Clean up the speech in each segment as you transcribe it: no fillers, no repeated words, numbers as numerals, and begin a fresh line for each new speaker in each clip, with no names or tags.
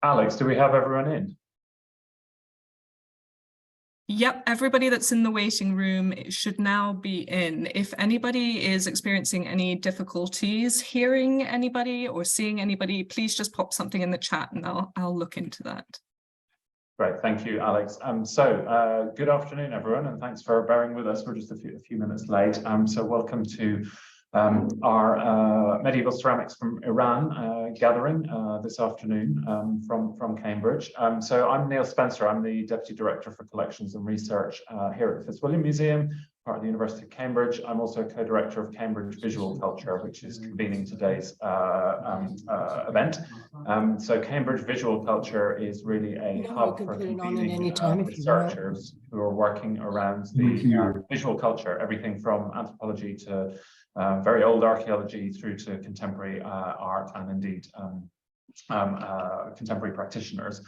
Alex, do we have everyone in?
Yep, everybody that's in the waiting room should now be in. If anybody is experiencing any difficulties hearing anybody or seeing anybody, please just pop something in the chat and I'll look into that.
Great, thank you, Alex. Good afternoon, everyone, and thanks for bearing with us. We're just a few minutes late. So welcome to our medieval ceramics from Iran gathering this afternoon from Cambridge. So I'm Neal Spencer. I'm the Deputy Director for Collections and Research here at the Fitzwilliam Museum, part of the University of Cambridge. I'm also co-director of Cambridge Visual Culture, which is convening today's event. So Cambridge Visual Culture is really a hub for convening researchers who are working around the visual culture, everything from anthropology to very old archaeology through to contemporary art and indeed contemporary practitioners.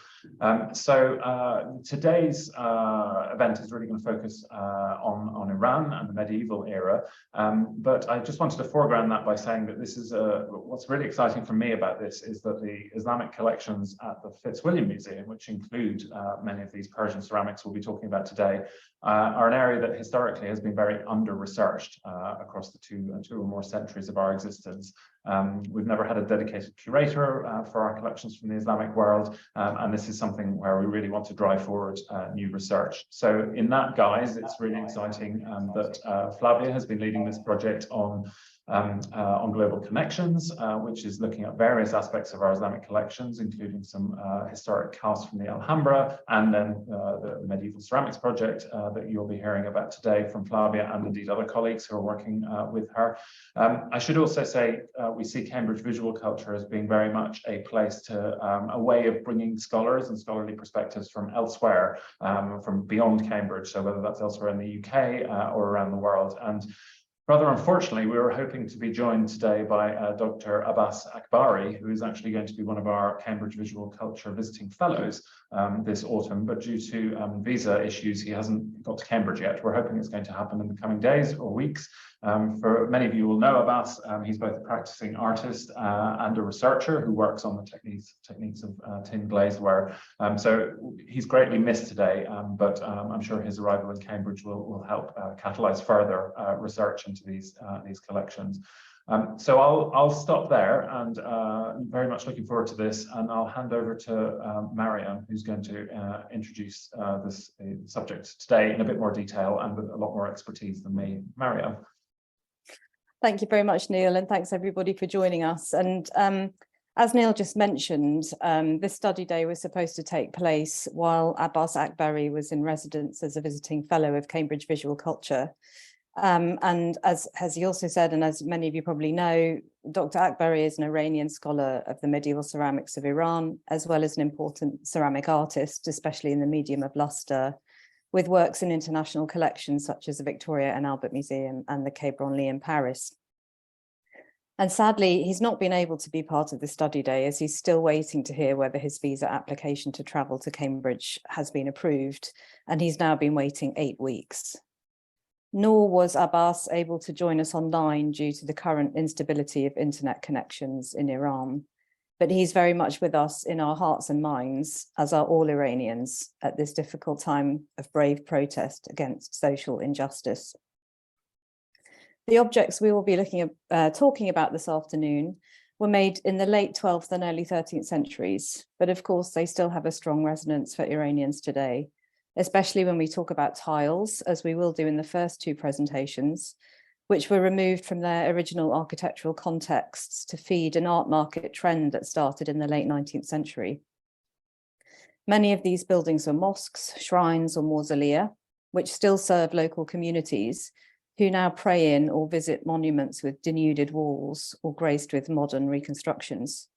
Today's event is really going to focus on Iran and the medieval era, but I just wanted to foreground that by saying that this is what's really exciting for me about this is that the Islamic collections at the Fitzwilliam Museum, which include many of these Persian ceramics we'll be talking about today, are an area that historically has been very under-researched across the two or more centuries of our existence. We've never had a dedicated curator for our collections from the Islamic world, and this is something where we really want to drive forward new research. So in that guise, it's really exciting that Flavia has been leading this project on global connections, which is looking at various aspects of our Islamic collections, including some historic casts from the Alhambra, and then the medieval ceramics project that you'll be hearing about today from Flavia and indeed other colleagues who are working with her. I should also say we see Cambridge Visual Culture as being very much a place to, a way of bringing scholars and scholarly perspectives from elsewhere, from beyond Cambridge, so whether that's elsewhere in the UK or around the world. And rather unfortunately, we were hoping to be joined today by Dr. Adès Akbari, who is actually going to be one of our Cambridge Visual Culture visiting fellows this autumn, but due to visa issues, he hasn't got to Cambridge yet. We're hoping it's going to happen in the coming days or weeks. For many of you will know Adès, he's both a practicing artist and a researcher who works on the techniques of tin glazeware. So he's greatly missed today, but I'm sure his arrival in Cambridge will help catalyze further research into these collections. So I'll stop there, and very much looking forward to this, and I'll hand over to Mariam, who's going to introduce this subject today in a bit more detail and with a lot more expertise than me. Mariam.
Thank you very much, Neal, and thanks everybody for joining us. And as Neal just mentioned, this study day was supposed to take place while Adès Akbari was in residence as a visiting fellow of Cambridge Visual Culture. And as he also said, and as many of you probably know, Dr. Akbari is an Iranian scholar of the medieval ceramics of Iran, as well as an important ceramic artist, especially in the medium of luster, with works in international collections such as the Victoria and Albert Museum and the Quai Branly in Paris. And sadly, he's not been able to be part of the study day, as he's still waiting to hear whether his visa application to travel to Cambridge has been approved, and he's now been waiting 8 weeks. Nor was Adès able to join us online due to the current instability of internet connections in Iran. But he's very much with us in our hearts and minds, as are all Iranians, at this difficult time of brave protest against social injustice. The objects we will be talking about this afternoon were made in the late 12th and early 13th centuries, but of course they still have a strong resonance for Iranians today, especially when we talk about tiles, as we will do in the first two presentations, which were removed from their original architectural contexts to feed an art market trend that started in the late 19th century. Many of these buildings are mosques, shrines, or mausolea, which still serve local communities who now pray in or visit monuments with denuded walls or graced with modern reconstructions.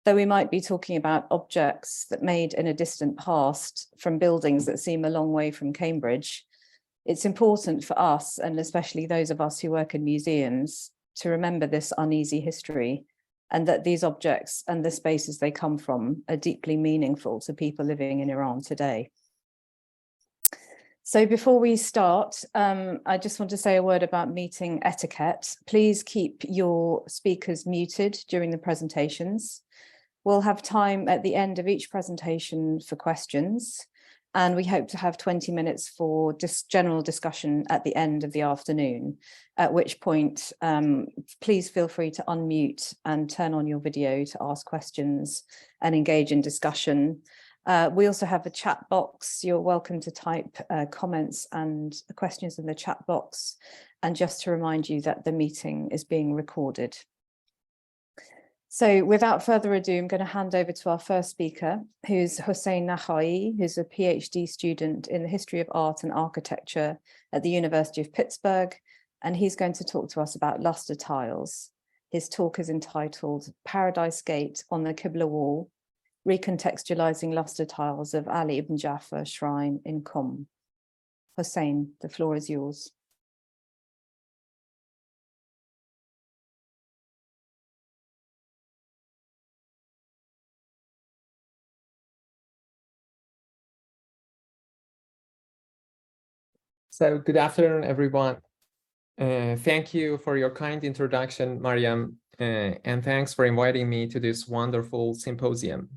Though we might be talking about objects that made in a distant past from buildings that seem a long way from Cambridge, it's important for us, and especially those of us who work in museums, to remember this uneasy history, and that these objects and the spaces they come from are deeply meaningful to people living in Iran today. So before we start, I just want to say a word about meeting etiquette. Please keep your speakers muted during the presentations. We'll have time at the end of each presentation for questions, and we hope to have 20 minutes for general discussion at the end of the afternoon, at which point please feel free to unmute and turn on your video to ask questions and engage in discussion. We also have a chat box. You're welcome to type comments and questions in the chat box. And just to remind you that the meeting is being recorded. So without further ado, I'm going to hand over to our first speaker, who's Hossein Nakhai, who's a PhD student in the history of art and architecture at the University of Pittsburgh. And he's going to talk to us about luster tiles. His talk is entitled Paradise Gate on the Qibla Wall, Recontextualizing Luster Tiles of Ali ibn Jafar Shrine in Qom. Hossein, the floor is yours.
So good afternoon, everyone. Thank you for your kind introduction, Mariam, and thanks for inviting me to this wonderful symposium.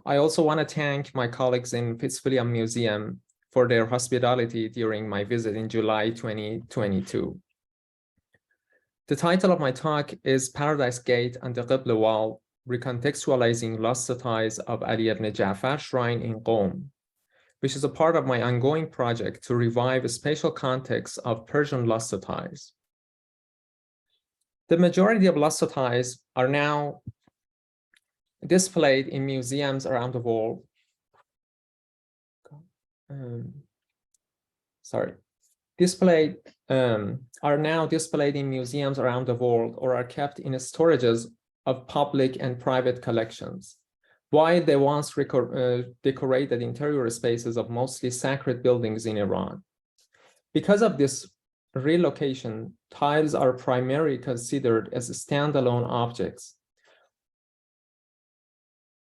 I also want to thank my colleagues in Fitzwilliam Museum for their hospitality during my visit in July 2022. The title of my talk is Paradise Gate and the Qibla Wall, Recontextualizing Luster Tiles of Ali ibn Jafar Shrine in Qom, which is a part of my ongoing project to revive a spatial context of Persian luster tiles. The majority of luster tiles are now displayed in museums around the world. Are now displayed in museums around the world or are kept in storages of public and private collections, while they once decorated interior spaces of mostly sacred buildings in Iran. Because of this relocation, tiles are primarily considered as standalone objects,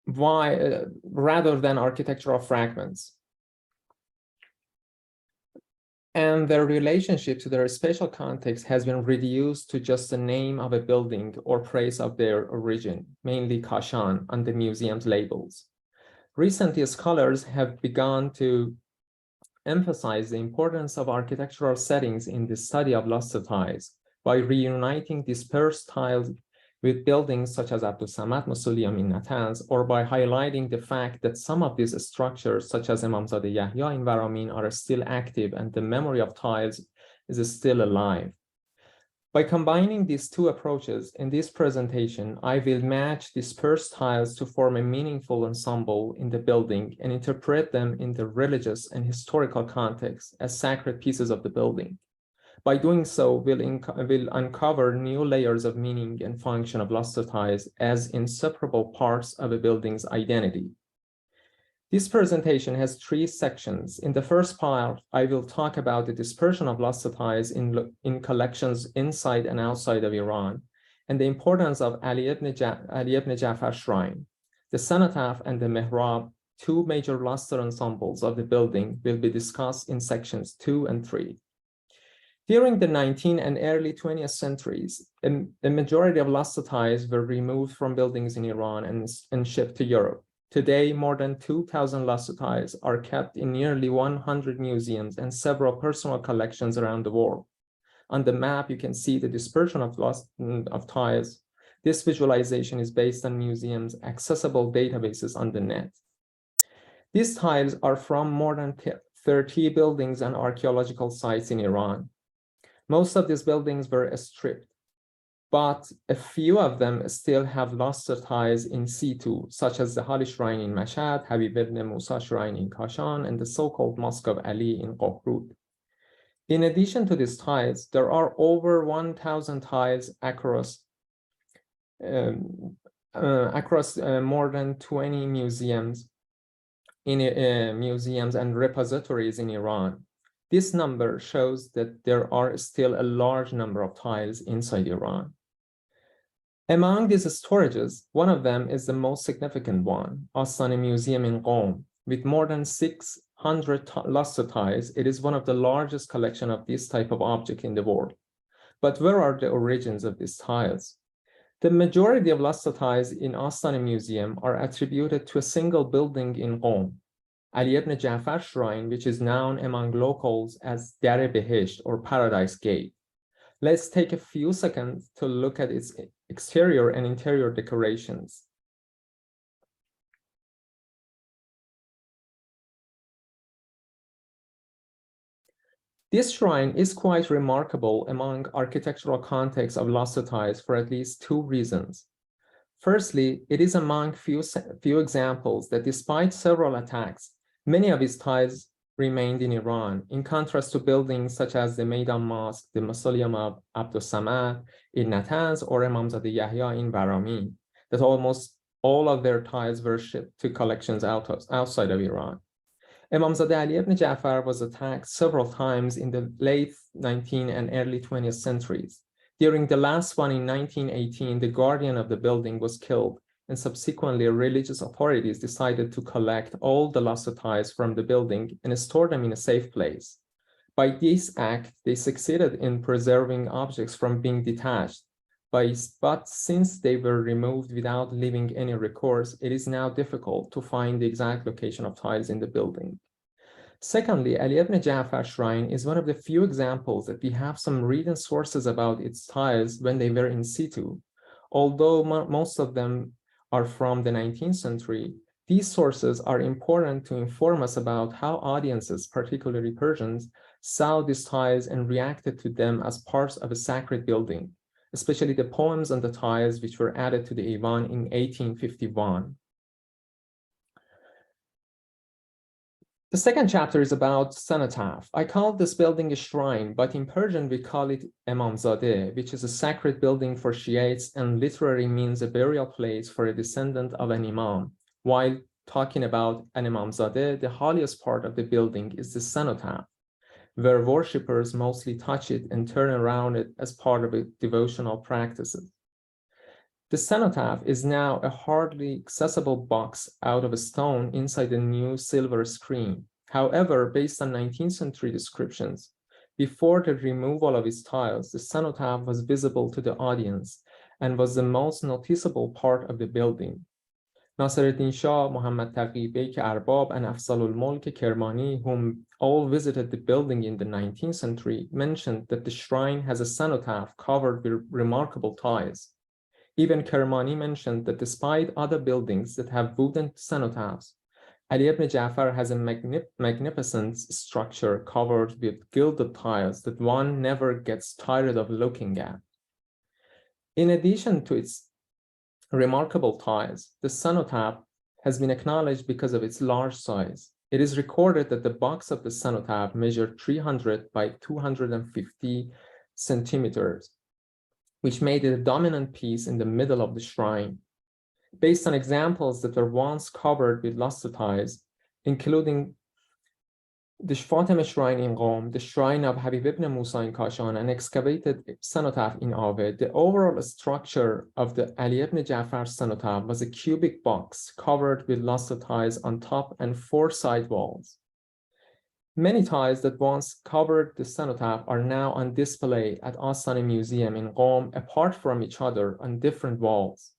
rather than architectural fragments. And their relationship to their spatial context has been reduced to just the name of a building or place of their origin, mainly Kashan, on the museum's labels. Recently, scholars have begun to emphasize the importance of architectural settings in the study of luster tiles by reuniting dispersed tiles with buildings such as Abdus Samad Mausoleum in Natanz, or by highlighting the fact that some of these structures, such as Imamzadeh Yahya in Varamin, are still active and the memory of tiles is still alive. By combining these two approaches in this presentation, I will match dispersed tiles to form a meaningful ensemble in the building and interpret them in the religious and historical context as sacred pieces of the building. By doing so, we'll uncover new layers of meaning and function of luster tiles as inseparable parts of a building's identity. This presentation has 3 sections. In the first part, I will talk about the dispersion of luster tiles in collections inside and outside of Iran, and the importance of Ali ibn Jafar Shrine. The cenotaph and the mihrab, 2 major luster ensembles of the building, will be discussed in sections 2 and 3. During the 19th and early 20th centuries, a majority of luster tiles were removed from buildings in Iran and shipped to Europe. Today, more than 2,000 luster tiles are kept in nearly 100 museums and several personal collections around the world. On the map, you can see the dispersion of tiles. This visualization is based on museums' accessible databases on the net. These tiles are from more than 30 buildings and archaeological sites in Iran. Most of these buildings were stripped, but a few of them still have luster tiles in situ, such as the Hali Shrine in Mashhad, Habib ibn Musa Shrine in Kashan, and the so-called Mosque of Ali in Qohrud. In addition to these tiles, there are over 1,000 tiles across more than 20 museums and repositories in Iran. This number shows that there are still a large number of tiles inside Iran. Among these storages, one of them is the most significant one, Astana Museum in Qom. With more than 600 luster tiles, it is one of the largest collections of this type of object in the world. But where are the origins of these tiles? The majority of lustre tiles in Astana Museum are attributed to a single building in Qom, Ali ibn Ja'far Shrine, which is known among locals as Dar Behisht or Paradise Gate. Let's take a few seconds to look at its exterior and interior decorations. This shrine is quite remarkable among architectural contexts of lustre tiles for at least two reasons. Firstly, it is among few examples that despite several attacks, many of its tiles remained in Iran, in contrast to buildings such as the Meydan Mosque, the Mausoleum of Abdus Samad in Natanz, or Imamzadeh Yahya in Baramin, that almost all of their tiles were shipped to collections outside of Iran. Imamzadeh Ali ibn Ja'far was attacked several times in the late 19th and early 20th centuries. During the last one in 1918, the guardian of the building was killed, and subsequently religious authorities decided to collect all the lustre tiles from the building and store them in a safe place. By this act, they succeeded in preserving objects from being detached, but since they were removed without leaving any records, it is now difficult to find the exact location of tiles in the building. Secondly, Ali ibn Ja'far Shrine is one of the few examples that we have some written sources about its tiles when they were in situ. Although most of them are from the 19th century, these sources are important to inform us about how audiences, particularly Persians, saw these tiles and reacted to them as parts of a sacred building, especially the poems on the tiles which were added to the Ivan in 1851. The second chapter is about cenotaph. I call this building a shrine, but in Persian we call it Imamzadeh, which is a sacred building for Shiites and literally means a burial place for a descendant of an imam. While talking about an Imamzadeh, the holiest part of the building is the cenotaph, where worshippers mostly touch it and turn around it as part of devotional practices. The cenotaph is now a hardly accessible box out of stone inside a new silver screen. However, based on 19th century descriptions, before the removal of its tiles, the cenotaph was visible to the audience and was the most noticeable part of the building. Nasreddin Shah, Muhammad Taqi Bek Arbab, and Afzalul Mulk Kermani, whom all visited the building in the 19th century, mentioned that the shrine has a cenotaph covered with remarkable tiles. Even Kermani mentioned that despite other buildings that have wooden cenotaphs, Ali ibn Ja'far has a magnificent structure covered with gilded tiles that one never gets tired of looking at. In addition to its remarkable tiles, the cenotaph has been acknowledged because of its large size. It is recorded that the box of the cenotaph measured 300 by 250 centimeters, which made it a dominant piece in the middle of the shrine. Based on examples that were once covered with lustre tiles, including the Fatima shrine in Qom, the shrine of Habib ibn Musa in Kashan, and excavated cenotaph in Aved, the overall structure of the Ali ibn Ja'far cenotaph was a cubic box covered with lustre tiles on top and 4 side walls. Many tiles that once covered the cenotaph are now on display at Astana Museum in Qom, apart from each other on different walls.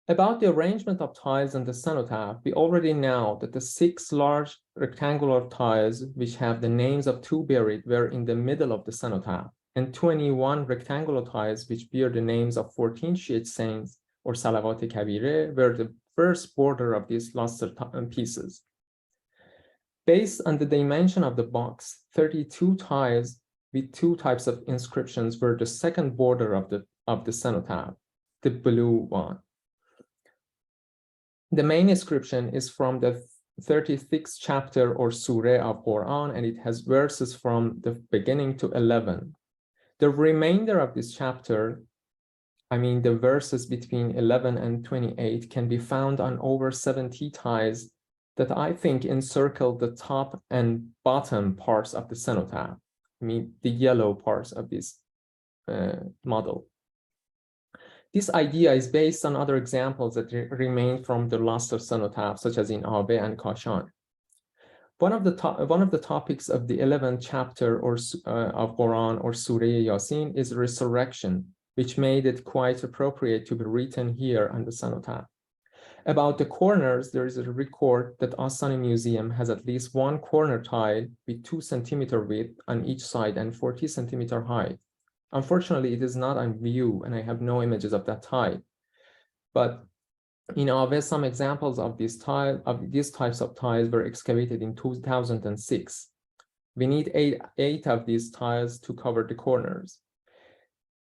About the arrangement of tiles on the cenotaph, we already know that the 6 large rectangular tiles, which have the names of 2 buried, were in the middle of the cenotaph, and 21 rectangular tiles, which bear the names of 14 Shiite saints or Salawat Kabire, were the first border of these lustre pieces. Based on the dimension of the box, 32 tiles with 2 types of inscriptions were the second border of the cenotaph, the blue one. The main inscription is from the 36th chapter or surah of Quran, and it has verses from the beginning to 11. The remainder of this chapter, the verses between 11 and 28, can be found on over 70 tiles that I think encircle the top and bottom parts of the cenotaph, the yellow parts of this model. This idea is based on other examples that remain from the lustre cenotaph, such as in Aved and Kashan. One of the topics of the 11th chapter of Quran or Surah Yasin is resurrection, which made it quite appropriate to be written here on the cenotaph. About the corners, there is a record that Astani Museum has at least one corner tile with 2 centimeter width on each side and 40 centimeter height. Unfortunately, it is not on view and I have no images of that tile. But in Adès, some examples of these types of tiles were excavated in 2006. We need eight of these tiles to cover the corners.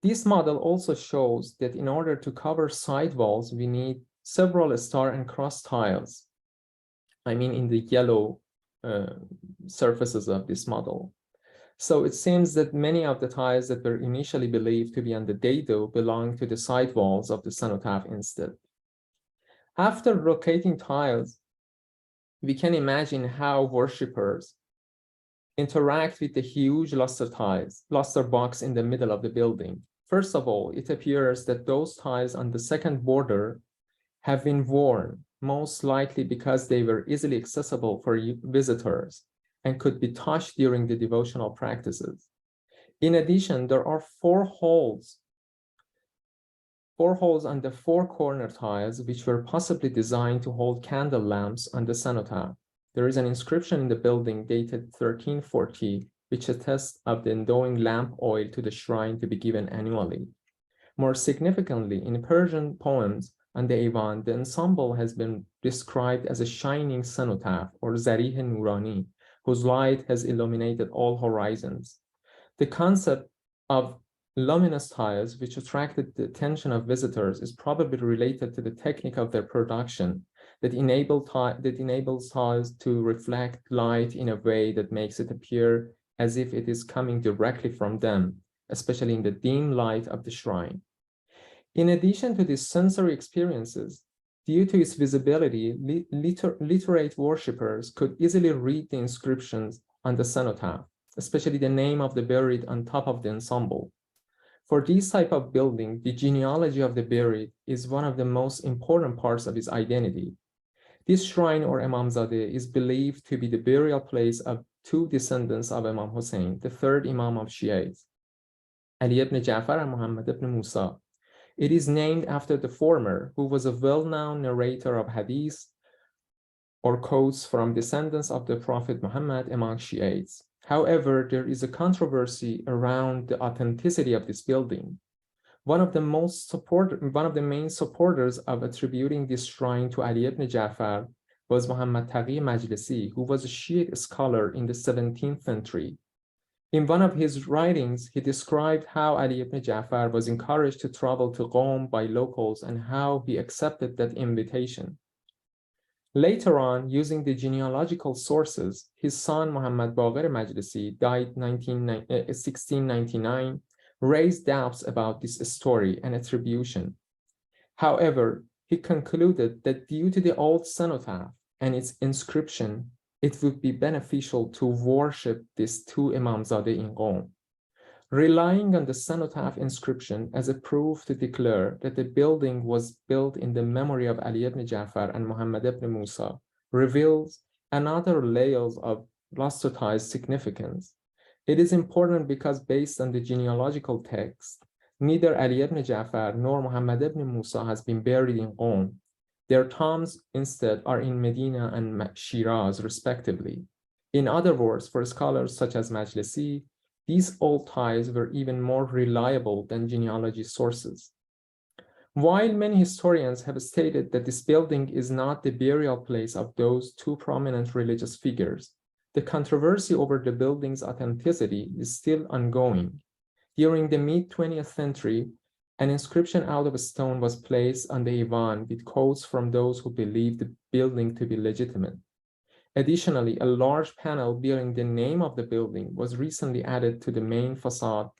This model also shows that in order to cover side walls, we need several star and cross tiles. I mean, in the yellow surfaces of this model. So it seems that many of the tiles that were initially believed to be on the dado belong to the side walls of the cenotaph instead. After locating tiles, we can imagine how worshippers interact with the huge luster box in the middle of the building. First of all, it appears that those tiles on the second border have been worn, most likely because they were easily accessible for visitors and could be touched during the devotional practices. In addition, there are four holes on the 4 corner tiles, which were possibly designed to hold candle lamps on the cenotaph. There is an inscription in the building dated 1340, which attests of the endowing lamp oil to the shrine to be given annually. More significantly, in Persian poems on the Ivan, the ensemble has been described as a shining cenotaph, or zarih nurani, whose light has illuminated all horizons. The concept of luminous tiles, which attracted the attention of visitors, is probably related to the technique of their production that enables tiles to reflect light in a way that makes it appear as if it is coming directly from them, especially in the dim light of the shrine. In addition to these sensory experiences, due to its visibility, literate worshippers could easily read the inscriptions on the cenotaph, especially the name of the buried on top of the ensemble. For this type of building, the genealogy of the buried is one of the most important parts of its identity. This shrine or Imamzadeh is believed to be the burial place of 2 descendants of Imam Hussein, the 3rd Imam of Shiites, Ali ibn Ja'far and Muhammad ibn Musa. It is named after the former, who was a well-known narrator of hadith or quotes from descendants of the Prophet Muhammad among Shiites. However, there is a controversy around the authenticity of this building. One of the main supporters of attributing this shrine to Ali ibn Ja'far was Muhammad Taqi Majlisi, who was a Shiite scholar in the 17th century. In one of his writings, he described how Ali ibn Ja'far was encouraged to travel to Qom by locals and how he accepted that invitation. Later on, using the genealogical sources, his son Muhammad Baqir Majlisi died 1699, raised doubts about this story and attribution. However, he concluded that due to the old cenotaph and its inscription, it would be beneficial to worship these 2 Imamzadeh in Qom. Relying on the cenotaph inscription as a proof to declare that the building was built in the memory of Ali ibn Ja'far and Muhammad ibn Musa reveals another layer of lustratize significance. It is important because based on the genealogical text, neither Ali ibn Ja'far nor Muhammad ibn Musa has been buried in Qom. Their tombs instead are in Medina and Shiraz, respectively. In other words, for scholars such as Majlisi, these old ties were even more reliable than genealogy sources. While many historians have stated that this building is not the burial place of those 2 prominent religious figures, the controversy over the building's authenticity is still ongoing. During the mid-20th century, an inscription out of stone was placed on the Ivan with quotes from those who believed the building to be legitimate. Additionally, a large panel bearing the name of the building was recently added to the main facade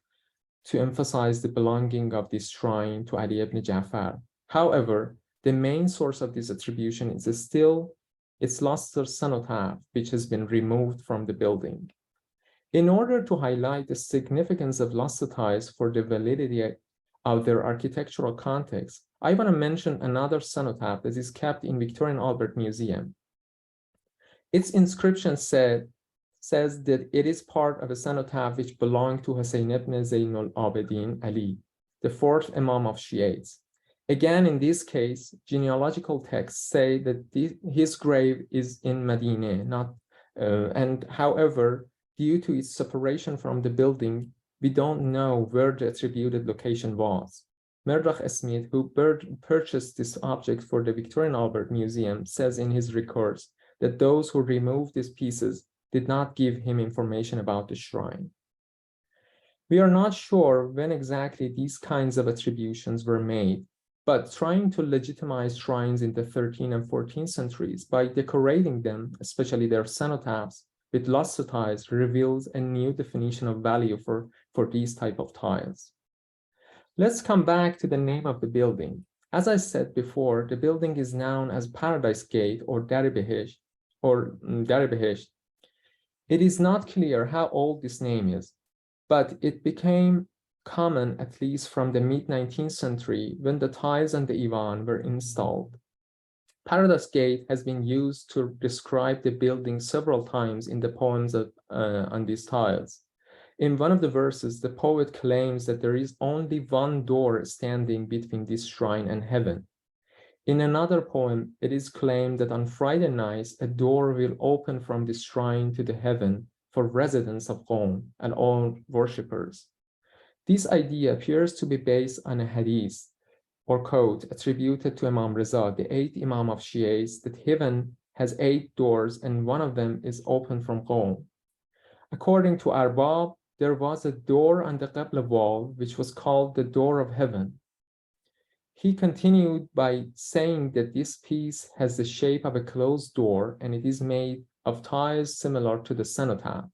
to emphasize the belonging of this shrine to Ali ibn Ja'far. However, the main source of this attribution is still its luster cenotaph, which has been removed from the building. In order to highlight the significance of luster ties for the validity of their architectural context, I want to mention another cenotaph that is kept in Victoria and Albert Museum. Its inscription says that it is part of a cenotaph which belonged to Hussein ibn Zayn al-Abidin Ali, the fourth Imam of Shiites. Again, in this case, genealogical texts say that his grave is in Medina, and however, due to its separation from the building, we don't know where the attributed location was. Murdoch Smith, who purchased this object for the Victorian Albert Museum, says in his records that those who removed these pieces did not give him information about the shrine. We are not sure when exactly these kinds of attributions were made, but trying to legitimize shrines in the 13th and 14th centuries by decorating them, especially their cenotaphs, with luster tiles reveals a new definition of value for these type of tiles. Let's come back to the name of the building. As I said before, the building is known as Paradise Gate or Dar-e-Behesht. It is not clear how old this name is, but it became common at least from the mid-19th century when the tiles and the Ivan were installed. Paradise Gate has been used to describe the building several times in the poems on these tiles. In one of the verses, the poet claims that there is only one door standing between this shrine and heaven. In another poem, it is claimed that on Friday nights, a door will open from this shrine to the heaven for residents of Qom and all worshippers. This idea appears to be based on a hadith or quote attributed to Imam Reza, the 8th Imam of Shiites, that heaven has 8 doors and one of them is open from Qom. According to Arbab, there was a door on the Qibla wall which was called the door of heaven. He continued by saying that this piece has the shape of a closed door and it is made of tiles similar to the cenotaph.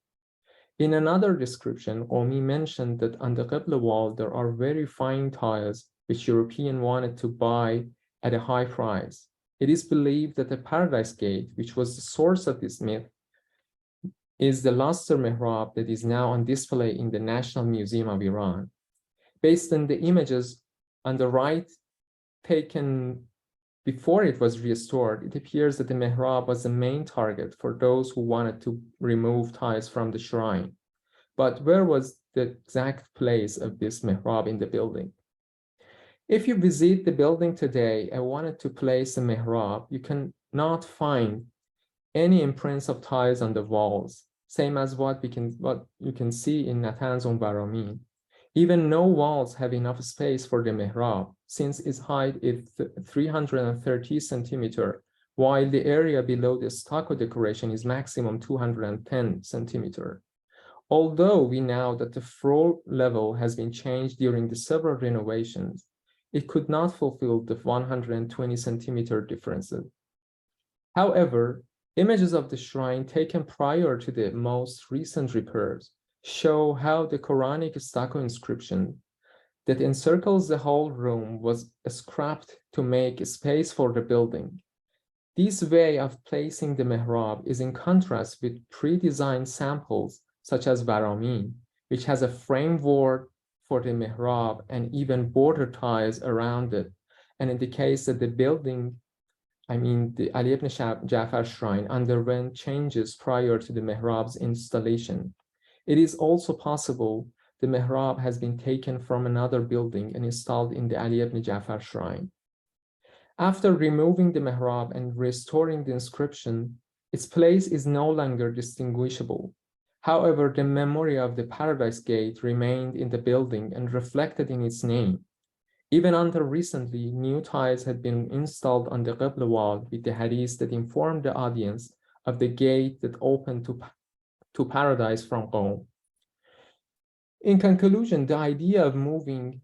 In another description, Qawmi mentioned that on the Qibla wall there are very fine tiles which Europeans wanted to buy at a high price. It is believed that the Paradise Gate, which was the source of this myth, is the luster mihrab that is now on display in the National Museum of Iran. Based on the images on the right taken before it was restored, it appears that the mihrab was the main target for those who wanted to remove tiles from the shrine. But where was the exact place of this mihrab in the building? If you visit the building today and wanted to place a mihrab, you cannot find any imprints of tiles on the walls, same as what you can see in Natanz Baramin. Even no walls have enough space for the mihrab, since its height is 330 centimeters, while the area below the stucco decoration is maximum 210 centimeters. Although we know that the floor level has been changed during the several renovations, it could not fulfill the 120 centimeter differences. However, images of the shrine taken prior to the most recent repairs show how the Quranic stucco inscription that encircles the whole room was scrapped to make space for the building. This way of placing the mihrab is in contrast with pre-designed samples such as Baramin, which has a framework for the mihrab and even border tiles around it, and indicates that the building, the Ali ibn Ja'far shrine, underwent changes prior to the mihrab's installation. It is also possible the mihrab has been taken from another building and installed in the Ali ibn Ja'far shrine. After removing the mihrab and restoring the inscription, its place is no longer distinguishable. However, the memory of the Paradise Gate remained in the building and reflected in its name. Even until recently, new tiles had been installed on the Qibla wall with the hadith that informed the audience of the gate that opened to paradise from Qom. In conclusion, the idea of moving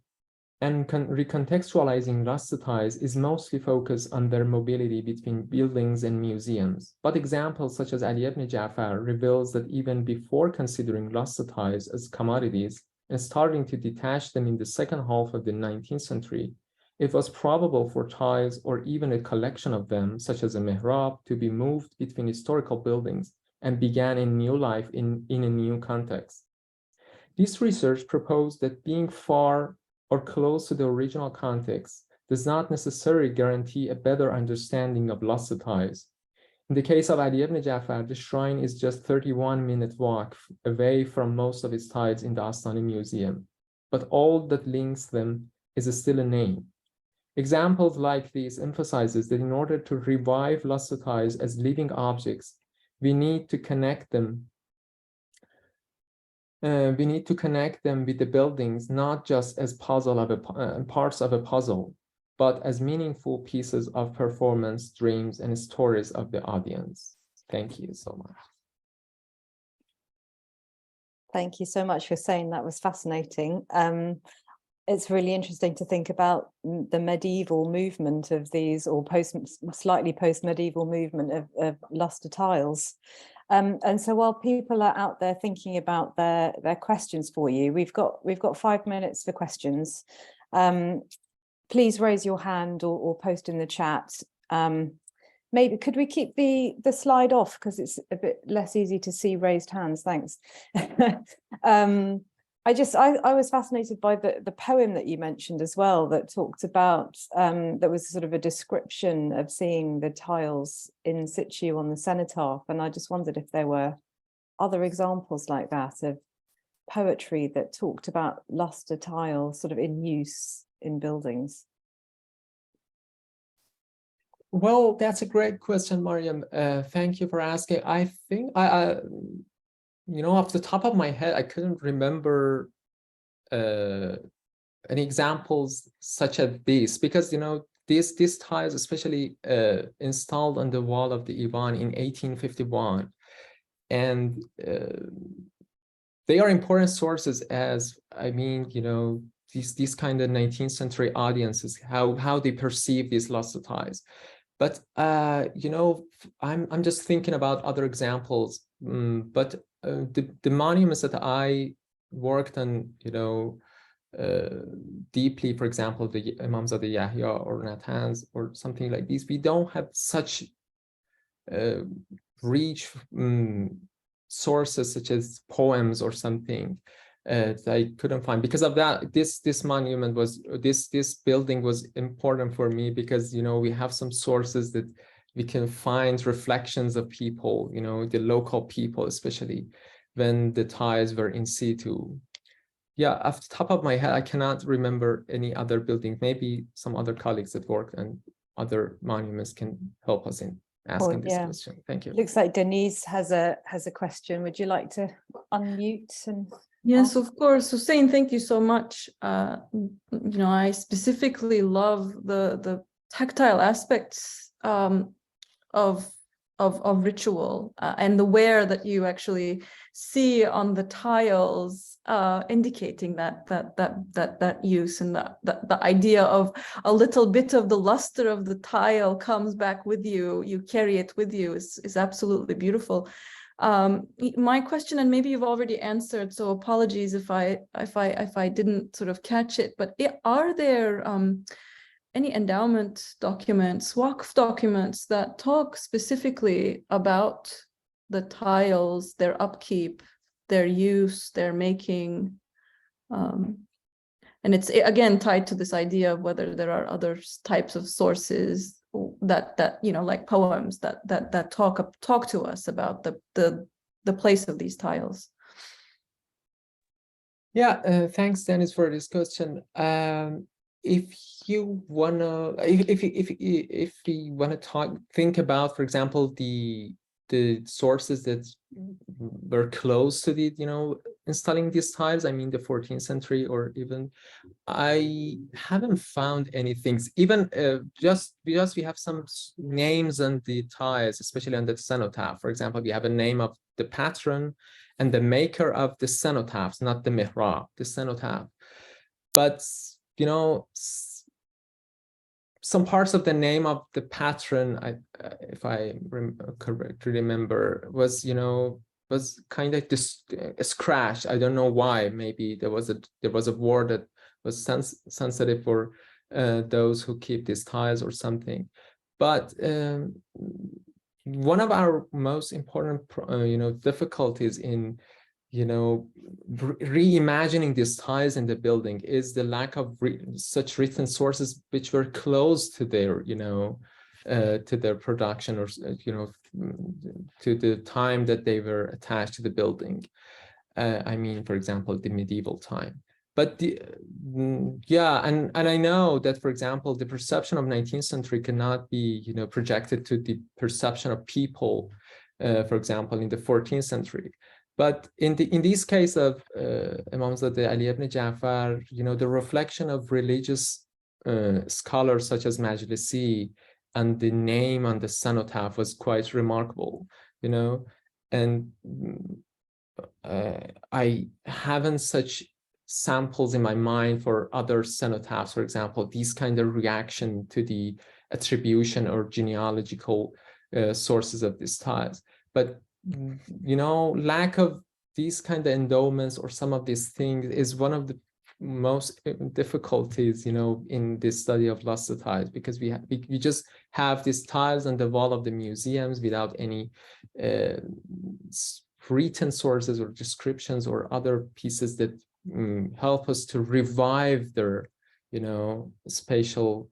and recontextualizing luster tiles is mostly focused on their mobility between buildings and museums. But examples such as Ali ibn Ja'far reveals that even before considering luster tiles as commodities and starting to detach them in the second half of the 19th century, it was probable for tiles or even a collection of them, such as a mihrab, to be moved between historical buildings and began a new life in a new context. This research proposed that being far or close to the original context does not necessarily guarantee a better understanding of luster tiles. In the case of Ali ibn Ja'far, the shrine is just 31-minute walk away from most of its tiles in the Astani Museum, but all that links them is still a name. Examples like these emphasizes that in order to revive luster tiles as living objects, we need to connect them. We need to connect them with the buildings, not just as parts of a puzzle, but as meaningful pieces of performance, dreams, and stories of the audience. Thank you so much.
Thank you so much for saying that. Was fascinating. It's really interesting to think about the medieval movement of these, or slightly post-medieval movement of luster tiles. And so while people are out there thinking about their questions for you, we've got 5 minutes for questions. Please raise your hand or post in the chat. Maybe could we keep the slide off, because it's a bit less easy to see raised hands. Thanks. I was fascinated by the poem that you mentioned as well, that talked about, that was sort of a description of seeing the tiles in situ on the cenotaph. And I just wondered if there were other examples like that of poetry that talked about luster tiles sort of in use in buildings.
Well, that's a great question, Mariam. Thank you for asking. I think you know, off the top of my head, I couldn't remember any examples such as this, because, you know, these tiles, especially installed on the wall of the Ivan in 1851, and they are important sources, as I mean, you know, these kind of 19th century audiences, how they perceive these luster tiles. But you know, I'm just thinking about other examples. But the monuments that I worked on, you know, deeply, for example, the Imams of the Yahya or Natanz or something like this, we don't have such rich sources such as poems or something that I couldn't find. Because of that, this monument was, this building was important for me, because, you know, we have some sources that we can find reflections of people, you know, the local people, especially when the tiles were in situ. Yeah, off the top of my head, I cannot remember any other building. Maybe some other colleagues that worked on other monuments can help us in asking this question. Thank you.
Looks like Deniz has a question. Would you like to unmute? And
yes, of course. Hussein, thank you so much. You know, I specifically love the tactile aspects of ritual and the wear that you actually see on the tiles, indicating that use, and the idea of a little bit of the luster of the tile comes back with you. You carry it with you is absolutely beautiful. My question, and maybe you've already answered, so apologies if I didn't sort of catch it, but are there any endowment documents, Waqf documents that talk specifically about the tiles, their upkeep, their use, their making? And it's again tied to this idea of whether there are other types of sources that you know, like poems that talk to us about the place of these tiles.
Yeah, thanks, Dennis, for this question. If you wanna, if we wanna think about, for example, the sources that were close to the, you know, installing these tiles, I mean the 14th century, or even, I haven't found anything. Even just because we have some names on the tiles, especially on the cenotaph. For example, we have a name of the patron and the maker of the cenotaphs, not the mihrab, the cenotaph. But, you know, some parts of the name of the patron, if I correctly remember, was, you know, was kind of this scratch. I don't know why. Maybe there was a word that was sensitive for those who keep these tiles or something. But one of our most important, you know, difficulties in, you know, reimagining these tiles in the building is the lack of such written sources which were close to their, you know, to their production, or, you know, to the time that they were attached to the building. I mean, for example, the medieval time. But yeah, and I know that, for example, the perception of 19th century cannot be, you know, projected to the perception of people, for example, in the 14th century. But in this case of Imamzadeh Ali ibn Ja'far, you know, the reflection of religious scholars such as Majlisi and the name on the cenotaph was quite remarkable, you know, and I haven't such samples in my mind for other cenotaphs, for example, these kind of reaction to the attribution or genealogical sources of these tiles. But, you know, lack of these kind of endowments or some of these things is one of the most difficulties, you know, in this study of lost tiles, because we just have these tiles on the wall of the museums without any written sources or descriptions or other pieces that help us to revive their, you know, spatial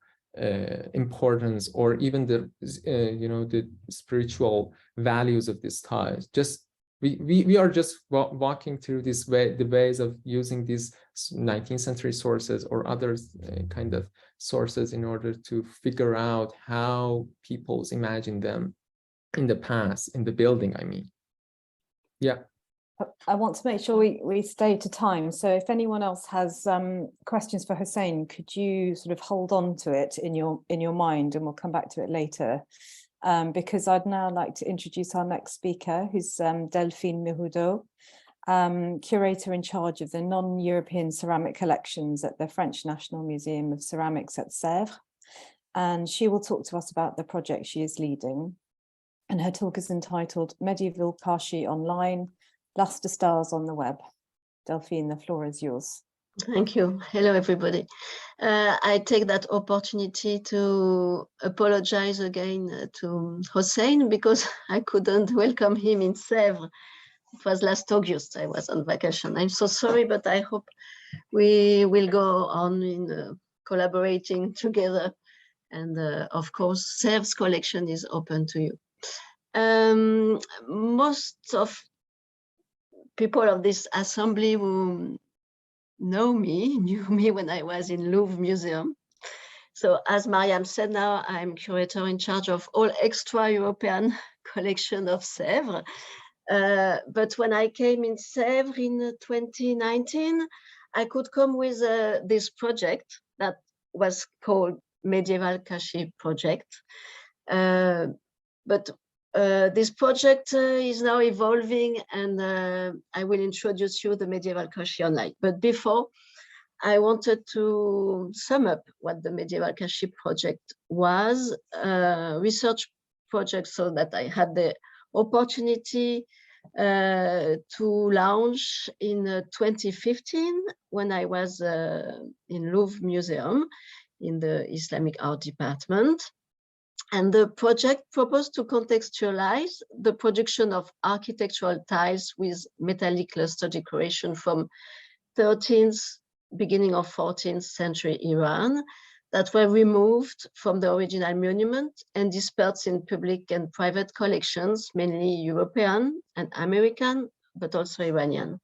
importance, or even the, you know, the spiritual values of these tiles. Just we are just walking through this way, the ways of using these 19th century sources or other kind of sources in order to figure out how peoples imagine them in the past, in the building, I mean. Yeah.
I want to make sure we stay to time. So if anyone else has questions for Hussein, could you sort of hold on to it in your mind, and we'll come back to it later. Because I'd now like to introduce our next speaker, who's Delphine Miroudot, curator in charge of the non-European ceramic collections at the French National Museum of Ceramics at Sèvres. And she will talk to us about the project she is leading. And her talk is entitled Medieval Kashi Online, Luster Stars on the Web. Delphine, the floor is yours.
Thank you. Hello, everybody. I take that opportunity to apologize again to Hossein, because I couldn't welcome him in Sèvres. It was last August. I was on vacation. I'm so sorry, but I hope we will go on in collaborating together. And of course, Sèvres collection is open to you. Most of people of this assembly who knew me when I was in Louvre Museum. So as Mariam said, now I'm curator in charge of all extra-European collection of Sèvres. But when I came in Sèvres in 2019, I could come with this project that was called Medieval Kashi Project. But this project is now evolving, and I will introduce you the Medieval Kashi Online. But before, I wanted to sum up what the Medieval Kashi Project was, a research project, so that I had the opportunity to launch in 2015 when I was in Louvre Museum in the Islamic Art department. And the project proposed to contextualize the production of architectural tiles with metallic luster decoration from 13th, beginning of 14th century Iran that were removed from the original monument and dispersed in public and private collections, mainly European and American, but also Iranian.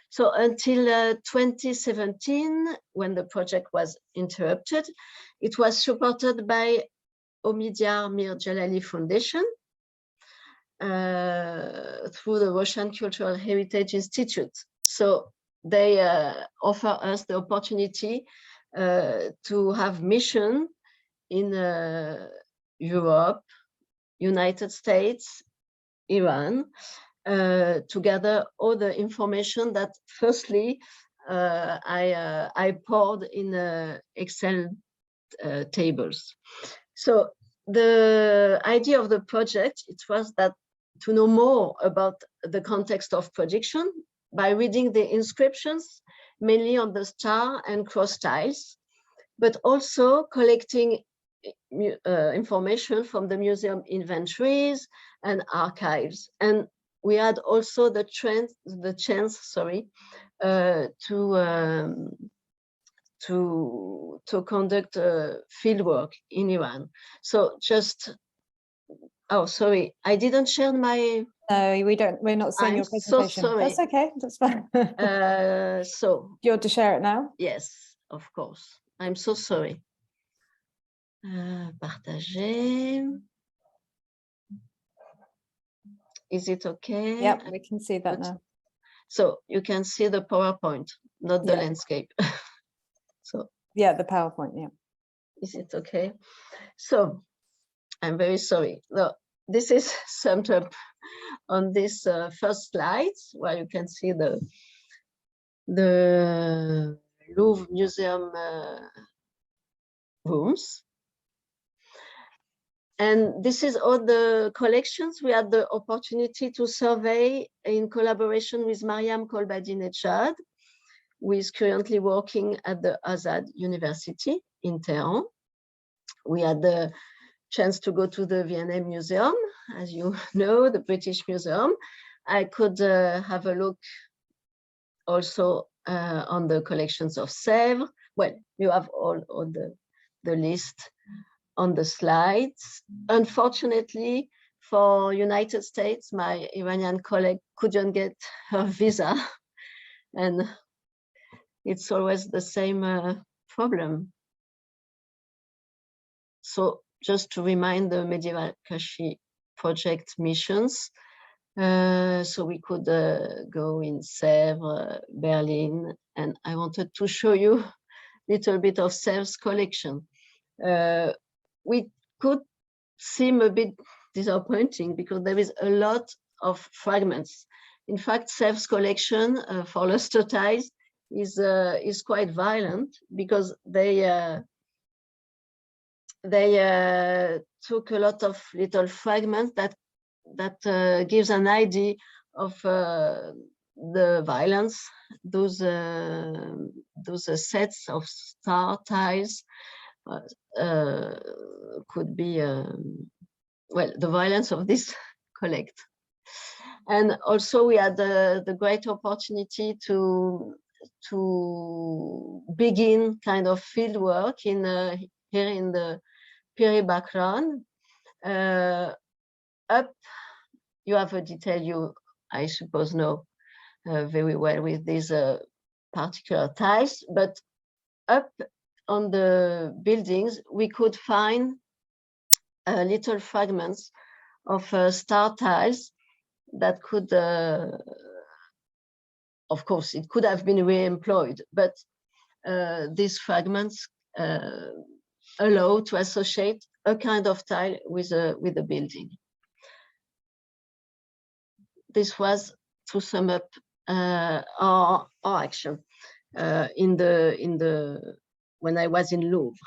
So until 2017, when the project was interrupted, it was supported by Omidyar Mir Jalali Foundation through the Russian Cultural Heritage Institute. So they offer us the opportunity to have mission in Europe, United States, Iran, to gather all the information that firstly I poured in Excel tables. So the idea of the project, it was that to know more about the context of production by reading the inscriptions, mainly on the star and cross tiles, but also collecting information from the museum inventories and archives. And we had also the chance, to conduct field work in Iran. So just, oh, sorry, I didn't share my
No, we don't. We're not seeing
I'm
your
so
presentation.
sorry.
That's okay. That's fine.
So
You want to share it now?
yes, of course. I'm so sorry. Partager. Is it okay?
Yep, we can see that now.
So you can see the PowerPoint, not the landscape. So
yeah, the PowerPoint. Yeah.
Is it okay? So I'm very sorry. No, this is summed up on this first slide, where you can see the Louvre Museum rooms. And this is all the collections we had the opportunity to survey in collaboration with Mariam Kolbadi-Nejad, who is currently working at the Azad University in Tehran. We had the chance to go to the V&M Museum, as you know, the British Museum. I could have a look also on the collections of Sèvres. Well, you have all the list on the slides. Unfortunately, for United States, my Iranian colleague couldn't get her visa. And it's always the same problem. So just to remind the Medieval Kashi project missions, so we could go in Sèvres, Berlin, and I wanted to show you a little bit of Sèvres collection. We could seem a bit disappointing because there is a lot of fragments. In fact, Sèvres collection for luster tiles is quite violent because they took a lot of little fragments that gives an idea of the violence. Those sets of star tiles could be well, the violence of this collect. And also we had the great opportunity to begin kind of field work in here in the Piri background. Up, you have a detail you, I suppose, know very well with these particular tiles, but up on the buildings, we could find little fragments of star tiles that could, of course, it could have been re-employed, but these fragments allow to associate a kind of tile with a building. This was, to sum up, our action when I was in Louvre.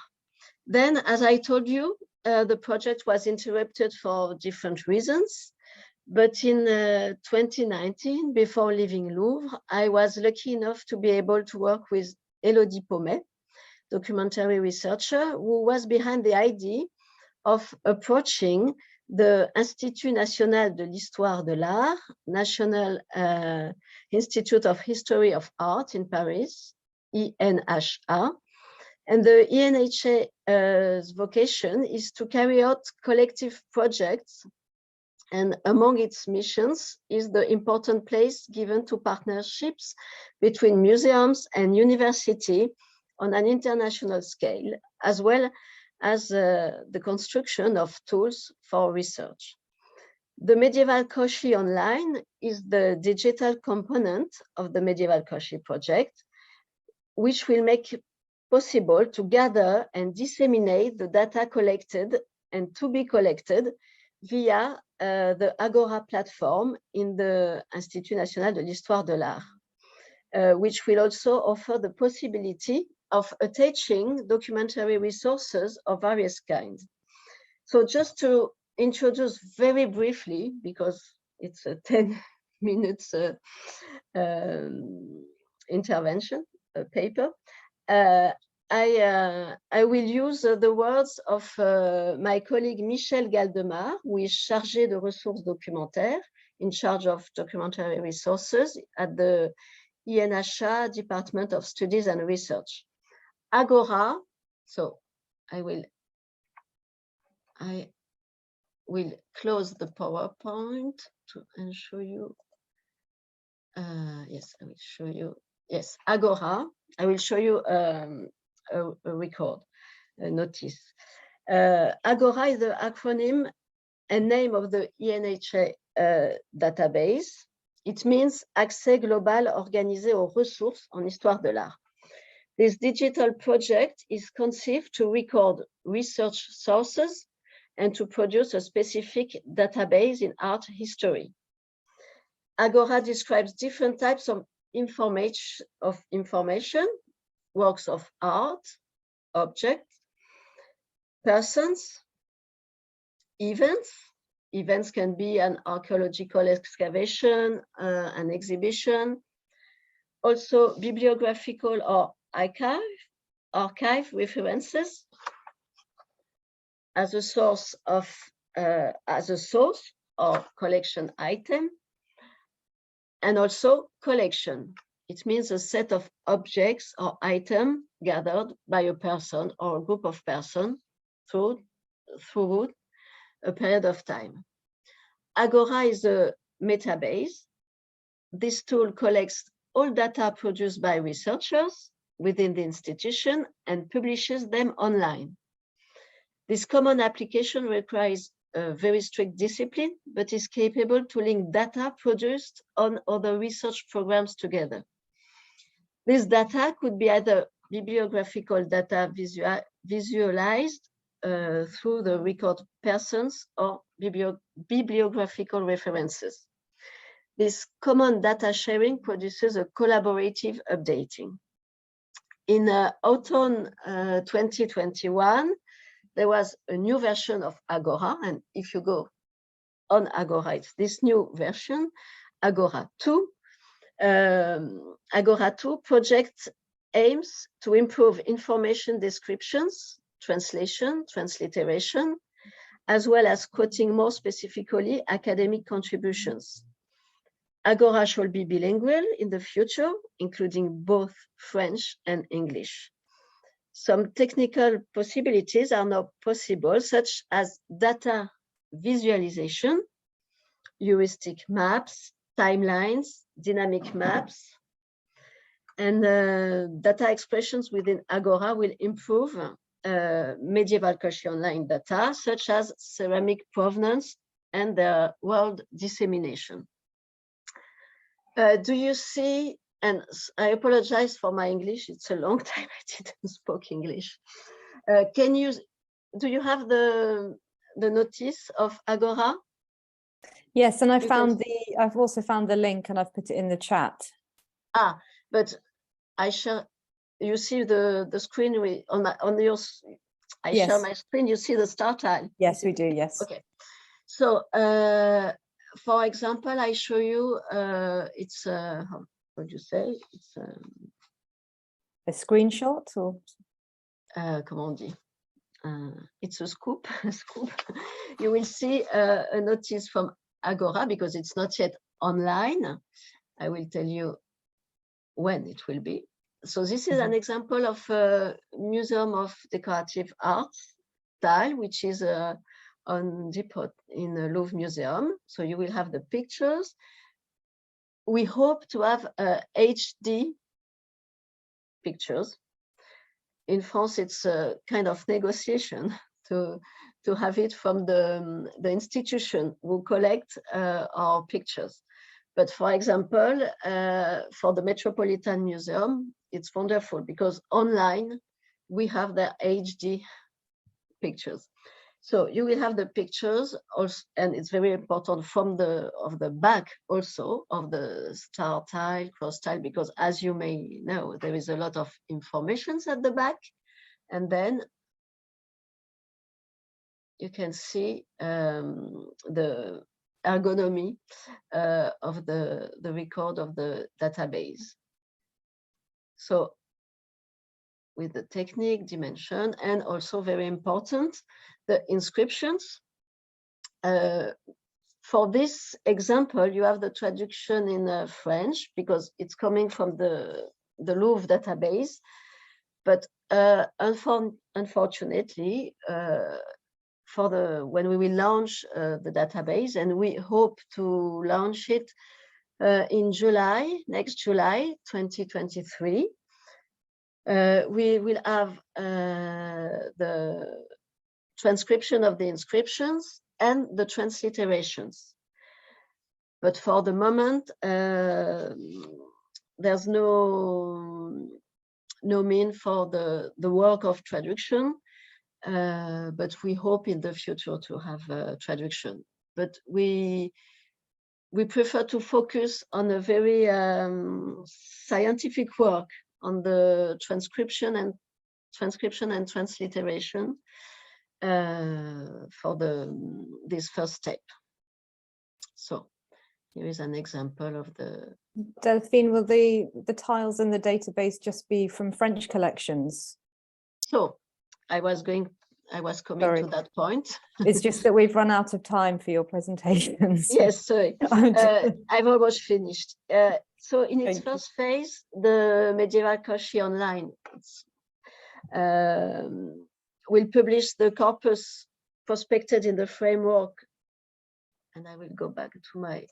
Then, as I told you, the project was interrupted for different reasons. But in 2019, before leaving Louvre, I was lucky enough to be able to work with Élodie Paumet, documentary researcher, who was behind the idea of approaching the Institut National de l'Histoire de l'Art, National Institute of History of Art in Paris, INHA. And the INHA's vocation is to carry out collective projects, and among its missions is the important place given to partnerships between museums and university on an international scale, as well as the construction of tools for research. The Medieval Koshi Online is the digital component of the Medieval Koshi project, which will make it possible to gather and disseminate the data collected and to be collected via the Agora platform in the Institut National de l'Histoire de l'Art, which will also offer the possibility of attaching documentary resources of various kinds. So just to introduce very briefly, because it's a 10 minutes intervention paper, I will use the words of my colleague Michel Galdemar, who is chargé de ressources documentaires, in charge of documentary resources at the INHA Department of Studies and Research. Agora, so I will close the PowerPoint. to and show you. Yes, I will show you. Yes, Agora. I will show you a record, a notice. Agora is the acronym and name of the INHA database. It means Accès global organisé aux ressources en histoire de l'art. This digital project is conceived to record research sources and to produce a specific database in art history. Agora describes different types of information, works of art, objects, persons, events. Events can be an archaeological excavation, an exhibition, also bibliographical or archive references as a source or collection item, and also collection. It means a set of objects or items gathered by a person or a group of persons through a period of time. Agora is a metabase. This tool collects all data produced by researchers within the institution and publishes them online. This common application requires a very strict discipline, but is capable to link data produced on other research programs together. This data could be either bibliographical data visualized through the record persons or bibliographical references. This common data sharing produces a collaborative updating. In autumn 2021, there was a new version of Agora, and if you go on Agora, it's this new version, Agora 2. Agora 2 project aims to improve information descriptions, translation, transliteration, as well as quoting more specifically academic contributions. Agora shall be bilingual in the future, including both French and English. Some technical possibilities are now possible, such as data visualization, heuristic maps, timelines, dynamic maps, and data expressions within Agora will improve medieval culture online data, such as ceramic provenance and their world dissemination. Do you see, and I apologize for my English, it's a long time I didn't speak English. Do you have the notice of Agora?
Yes, and I've also found the link and I've put it in the chat.
Ah, but I shall, you see the screen on your, I
Yes.
share my screen, you see the start tile?
Yes, we do, yes.
Okay, so for example, I show you, it's, how would you say? It's
a screenshot or?
Comment on dit? It's a scoop, a scoop. You will see a notice from Agora because it's not yet online. I will tell you when it will be. So this is an example of a Museum of Decorative Arts tile, which is on depot in the Louvre Museum. So you will have the pictures. We hope to have HD pictures. In France, it's a kind of negotiation to have it from the institution who collect our pictures. But for example, for the Metropolitan Museum, it's wonderful because online we have the HD pictures. So you will have the pictures also, and it's very important from the back also of the star tile, cross tile, because as you may know, there is a lot of information at the back, and then you can see the ergonomy of the record of the database. So with the technique, dimension, and also very important, the inscriptions. For this example, you have the traduction in French because it's coming from the Louvre database. But unfortunately, when we will launch the database, and we hope to launch it in July, next July 2023. We will have the transcription of the inscriptions and the transliterations. But for the moment, there's no mean for the work of traduction, but we hope in the future to have traduction. But we prefer to focus on a very scientific work on the transcription and transliteration for this first step. So here is an example of the.
Delphine, will the tiles in the database just be from French collections?
So I was coming to that point.
It's just that we've run out of time for your presentations.
Yes, sorry. I've almost finished. So in its first phase, the Medieval Kashi Online will publish the corpus prospected in the framework. And I will go back to my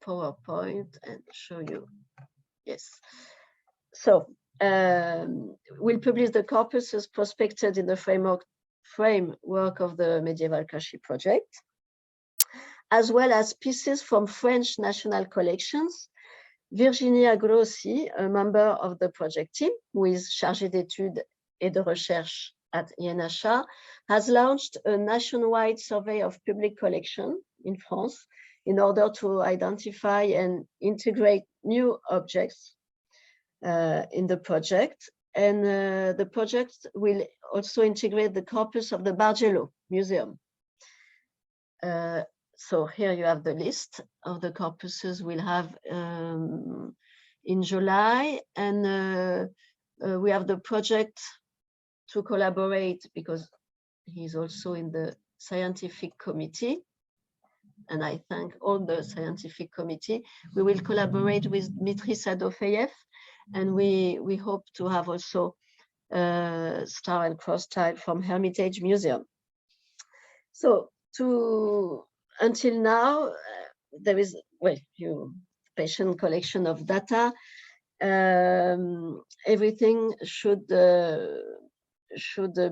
PowerPoint and show you. Yes. So we'll publish the corpuses prospected in the framework of the Medieval Kashi project, as well as pieces from French national collections. Virginia Grossi, a member of the project team, who is chargée d'études et de recherche at INHA, has launched a nationwide survey of public collection in France in order to identify and integrate new objects in the project. And the project will also integrate the corpus of the Bargello Museum. So here you have the list of the corpuses we'll have in July, and we have the project to collaborate because he's also in the scientific committee, and I thank all the scientific committee. We will collaborate with Dmitry Sadofeyev, and we hope to have also star and cross tile from Hermitage Museum. So until now, there is patient collection of data. Everything should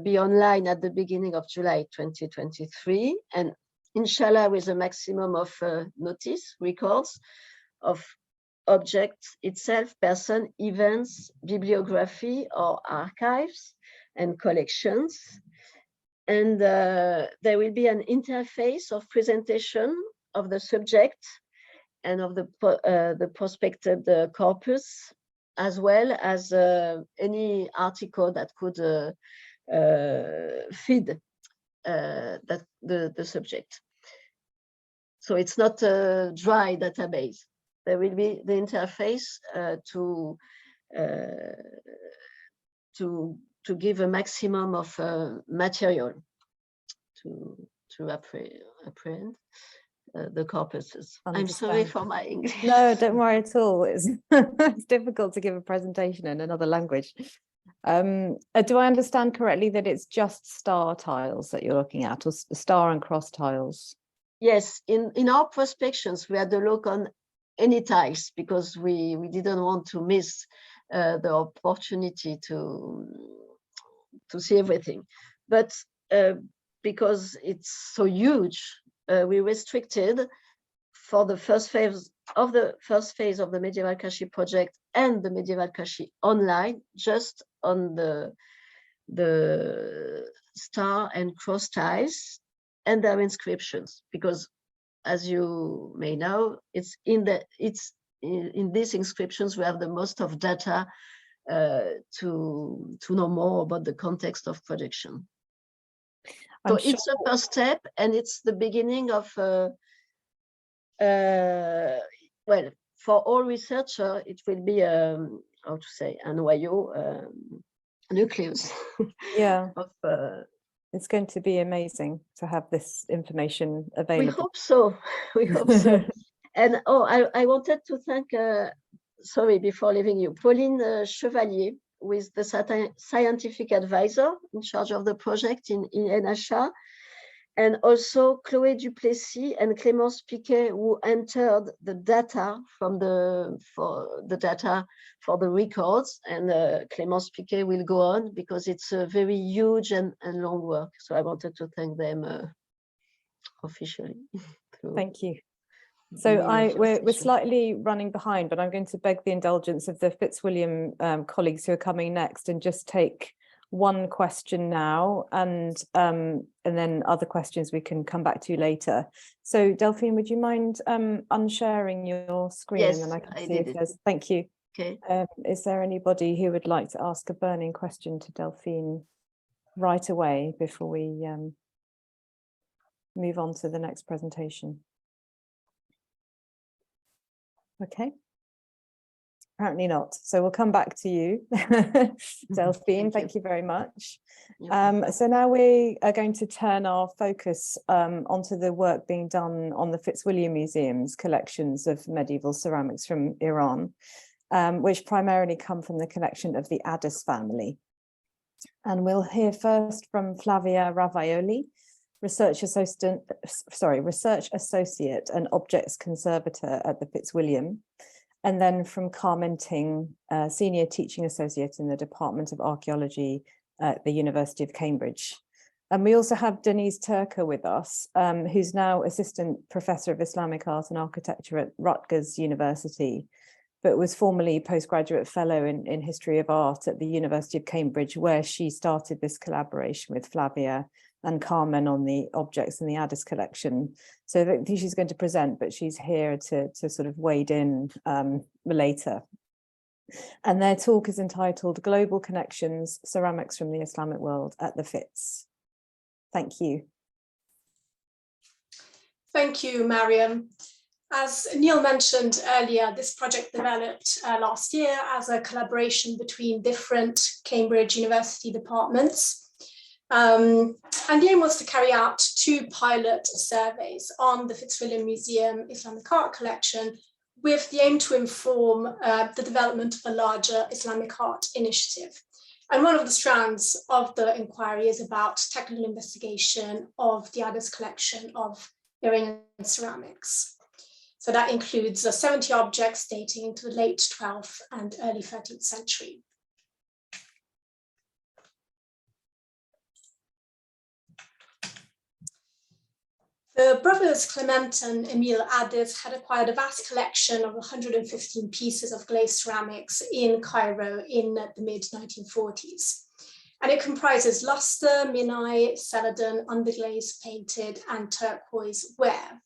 be online at the beginning of July 2023, and inshallah with a maximum of records of objects itself, person, events, bibliography or archives and collections. And there will be an interface of presentation of the subject and of the prospected corpus, as well as any article that could feed the subject. So it's not a dry database. There will be the interface to give a maximum of material to apprehend the corpuses. I'm sorry for my English.
No, don't worry at all. It's difficult to give a presentation in another language. Do I understand correctly that it's just star tiles that you're looking at, or star and cross tiles?
Yes, in our prospections, we had a look on any tiles because we didn't want to miss the opportunity to see everything. But because it's so huge, we restricted for the first phase of the Medieval Kashi project and the Medieval Kashi online, just on the star and cross tiles and their inscriptions, because as you may know, it's in these inscriptions we have the most of data to know more about the context of production. So it's a first step, and it's the beginning of well, for all researchers, it will be how to say, a noyau, nucleus.
Yeah.
Of,
it's going to be amazing to have this information available.
We hope so. We hope so. And I wanted to thank, sorry, before leaving you, Pauline Chevalier, who is the scientific advisor in charge of the project in NHA. and also Chloé Duplessis and Clémence Piquet, who entered the data for the records, and Clémence Piquet will go on because it's a very huge and long work. So I wanted to thank them officially.
Thank you. So we're slightly running behind, but I'm going to beg the indulgence of the Fitzwilliam colleagues who are coming next and just take one question now, and then other questions we can come back to later. So Delphine, would you mind unsharing your screen?
Yes,
and then I can
I
see
did
if
it.
there's, thank you.
Okay.
Is there anybody who would like to ask a burning question to Delphine right away before we move on to the next presentation? Okay. Apparently not. So we'll come back to you, Delphine. Thank you very much. So now we are going to turn our focus onto the work being done on the Fitzwilliam Museum's collections of medieval ceramics from Iran, which primarily come from the collection of the Adès family. And we'll hear first from Flavia Ravaioli, research associate and objects conservator at the Fitzwilliam. And then from Carmen Ting, Senior Teaching Associate in the Department of Archaeology at the University of Cambridge. And we also have Deniz Turker with us, who's now Assistant Professor of Islamic Art and Architecture at Rutgers University, but was formerly Postgraduate Fellow in History of Art at the University of Cambridge, where she started this collaboration with Flavia and Carmen on the objects in the Adès collection. So I don't think she's going to present, but she's here to sort of wade in later. And their talk is entitled Global Connections, Ceramics from the Islamic World at the Fitz. Thank you.
Thank you, Mariam. As Neal mentioned earlier, this project developed last year as a collaboration between different Cambridge University departments. And the aim was to carry out 2 pilot surveys on the Fitzwilliam Museum Islamic Art Collection with the aim to inform the development of a larger Islamic art initiative. And one of the strands of the inquiry is about technical investigation of the Adès collection of Iranian ceramics. So that includes 70 objects dating into the late 12th and early 13th century. The brothers Clement and Emile Adès had acquired a vast collection of 115 pieces of glazed ceramics in Cairo in the mid-1940s. And it comprises luster, minai, celadon, underglazed, painted, and turquoise ware.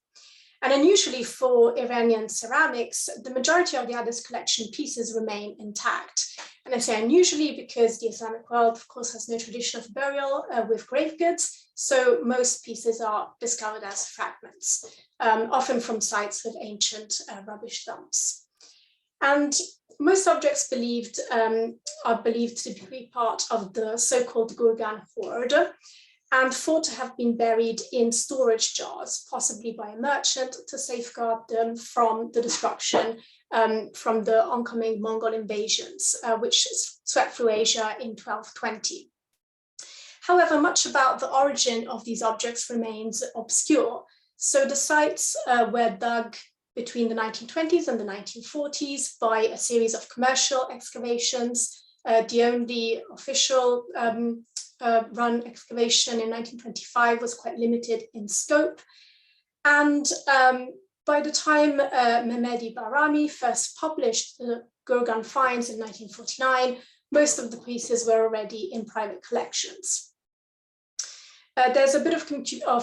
And unusually for Iranian ceramics, the majority of the Adès collection pieces remain intact. And I say unusually because the Islamic world, of course, has no tradition of burial with grave goods. So most pieces are discovered as fragments, often from sites with ancient rubbish dumps. And most objects are believed to be part of the so-called Gorgan hoard, and thought to have been buried in storage jars, possibly by a merchant to safeguard them from the destruction from the oncoming Mongol invasions, which swept through Asia in 1220. However, much about the origin of these objects remains obscure. So the sites were dug between the 1920s and the 1940s by a series of commercial excavations. The only official run excavation in 1925 was quite limited in scope. And by the time Mehmedi Bahrami first published the Gorgan finds in 1949, most of the pieces were already in private collections. There's a bit of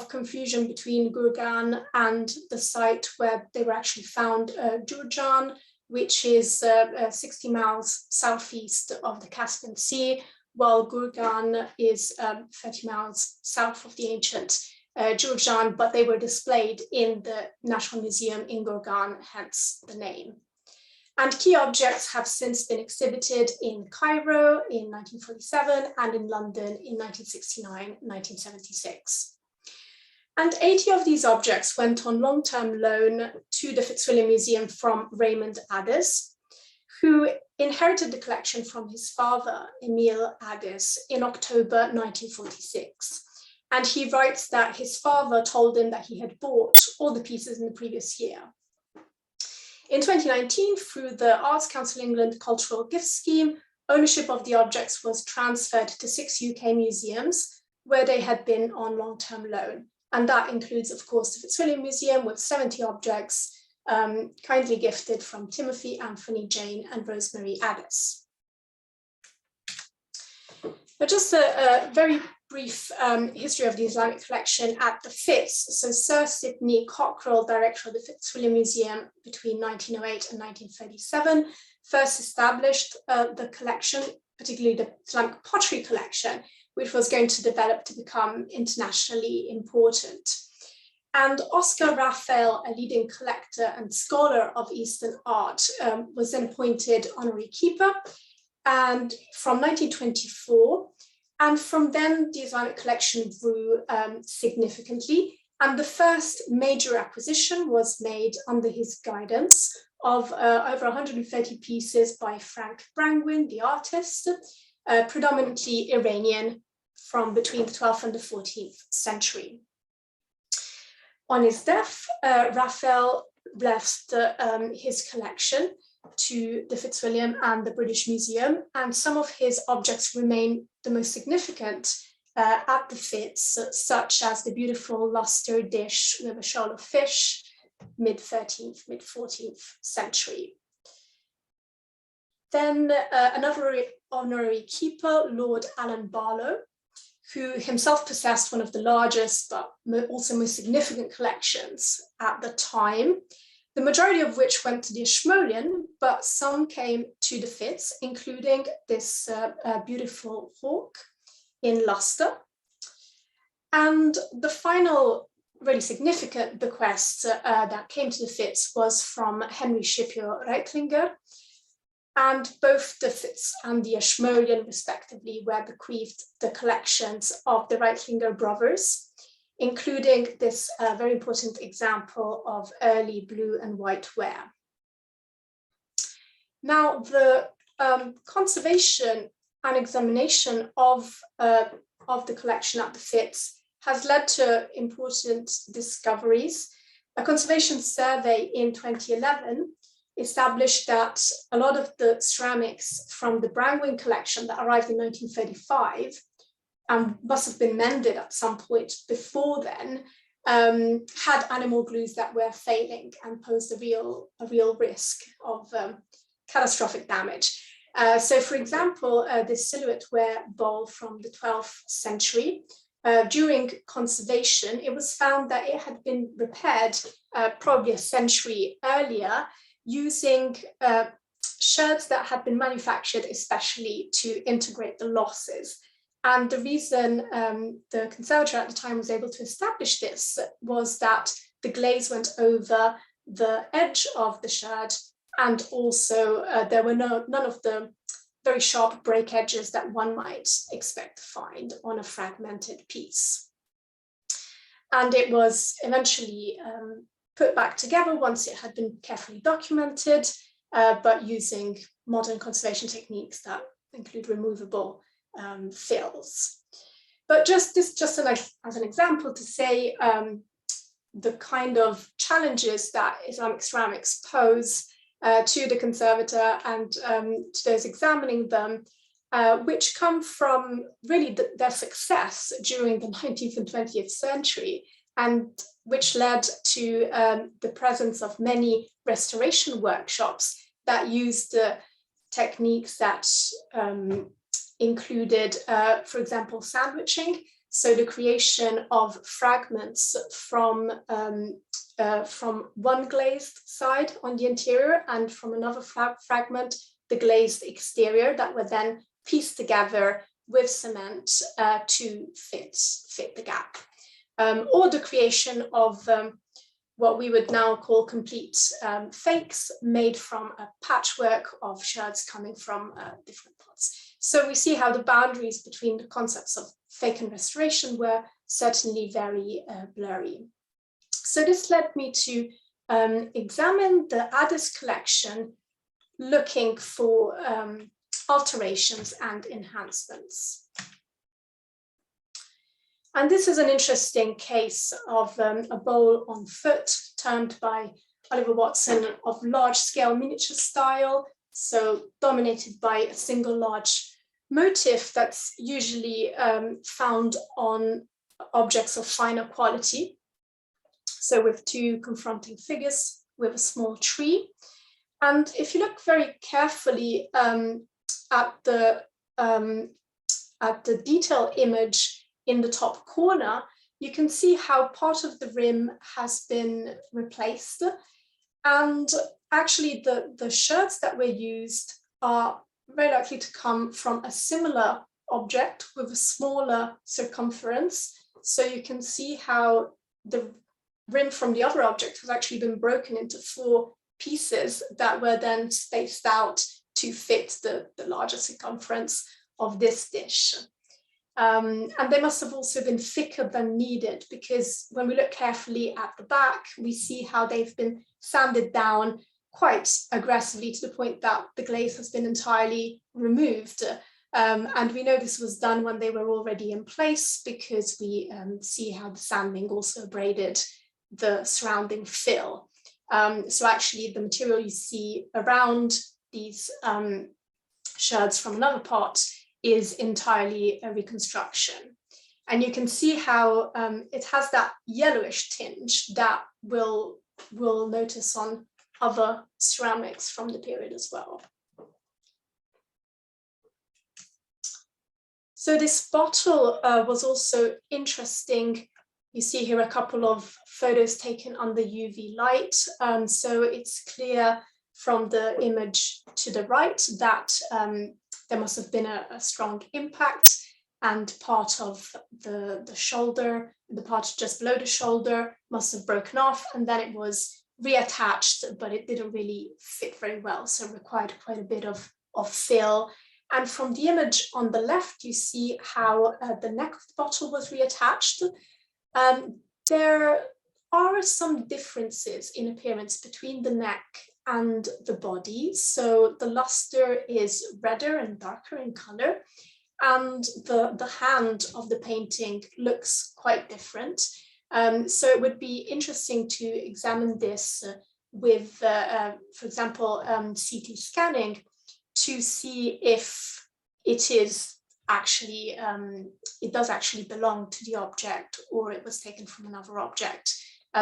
confusion between Gorgan and the site where they were actually found, Jurjan, which is 60 miles southeast of the Caspian Sea, while Gorgan is 30 miles south of the ancient Jurjan, but they were displayed in the National Museum in Gorgan, hence the name. And key objects have since been exhibited in Cairo in 1947 and in London in 1969-1976. And 80 of these objects went on long-term loan to the Fitzwilliam Museum from Raymond Adès, who inherited the collection from his father, Emile Adès, in October 1946. And he writes that his father told him that he had bought all the pieces in the previous year. In 2019, through the Arts Council England Cultural Gift Scheme, ownership of the objects was transferred to 6 UK museums where they had been on long-term loan. And that includes, of course, the Fitzwilliam Museum with 70 objects kindly gifted from Timothy, Anthony, Jane, and Rosemary Adès. But just a very brief history of the Islamic collection at the Fitz. So Sir Sidney Cockerell, director of the Fitzwilliam Museum between 1908 and 1937, first established the collection, particularly the Islamic pottery collection, which was going to develop to become internationally important. And Oscar Raphael, a leading collector and scholar of Eastern art, was then appointed honorary keeper, and from 1924. And from then, the Islamic collection grew significantly. And the first major acquisition was made under his guidance of over 130 pieces by Frank Brangwyn, the artist, predominantly Iranian, from between the 12th and the 14th century. On his death, Raphael left his collection to the Fitzwilliam and the British Museum, and some of his objects remain the most significant at the Fitz, such as the beautiful lustre dish with a shoal of fish, mid-13th, mid-14th century. Then another honorary keeper, Lord Alan Barlow, who himself possessed one of the largest but also most significant collections at the time, the majority of which went to the Ashmolean, but some came to the Fitz, including this beautiful hawk in lustre. And the final really significant bequest that came to the Fitz was from Henry Scipio Reitlinger, and both the Fitz and the Ashmolean, respectively, were bequeathed the collections of the Reitlinger brothers, including this very important example of early blue and white ware. Now, the conservation and examination of the collection at the Fitz has led to important discoveries. A conservation survey in 2011 established that a lot of the ceramics from the Brangwyn collection that arrived in 1935 and must have been mended at some point before then, had animal glues that were failing and posed a real risk of catastrophic damage. So, for example, this silhouette ware bowl from the 12th century, during conservation, it was found that it had been repaired probably a century earlier using sherds that had been manufactured especially to integrate the losses. And the reason the conservator at the time was able to establish this was that the glaze went over the edge of the sherd, and also there were none of the very sharp break edges that one might expect to find on a fragmented piece. And it was eventually put back together once it had been carefully documented, but using modern conservation techniques that include removable fills. But just as an example to say the kind of challenges that Islamic ceramics pose to the conservator and to those examining them, which come from really their success during the 19th and 20th century, and which led to the presence of many restoration workshops that used techniques that included, for example, sandwiching. So the creation of fragments from one glazed side on the interior and from another fragment, the glazed exterior, that were then pieced together with cement to fit the gap. Or the creation of what we would now call complete fakes made from a patchwork of sherds coming from different parts. So we see how the boundaries between the concepts of fake and restoration were certainly very blurry. So this led me to examine the Adès collection, looking for alterations and enhancements. And this is an interesting case of a bowl on foot termed by Oliver Watson of large-scale miniature style, so dominated by a single large motif that's usually found on objects of finer quality. So with two confronting figures with a small tree. And if you look very carefully at the detail image in the top corner, you can see how part of the rim has been replaced. And actually the sherds that were used are very likely to come from a similar object with a smaller circumference. So you can see how the rim from the other object has actually been broken into 4 pieces that were then spaced out to fit the larger circumference of this dish. And they must have also been thicker than needed, because when we look carefully at the back, we see how they've been sanded down quite aggressively to the point that the glaze has been entirely removed. And we know this was done when they were already in place, because we see how the sanding also abraded the surrounding fill. So actually the material you see around these sherds from another part is entirely a reconstruction. And you can see how it has that yellowish tinge that we'll notice on other ceramics from the period as well. So this bottle was also interesting. You see here a couple of photos taken under UV light. So it's clear from the image to the right that there must have been a strong impact, and part of the shoulder, the part just below the shoulder, must have broken off, and then it was reattached, but it didn't really fit very well, so it required quite a bit of fill. And from the image on the left, you see how the neck of the bottle was reattached. There are some differences in appearance between the neck and the body. So the luster is redder and darker in color, and the hand of the painting looks quite different. So it would be interesting to examine this with, for example, CT scanning, to see if it is actually, it does actually belong to the object, or it was taken from another object.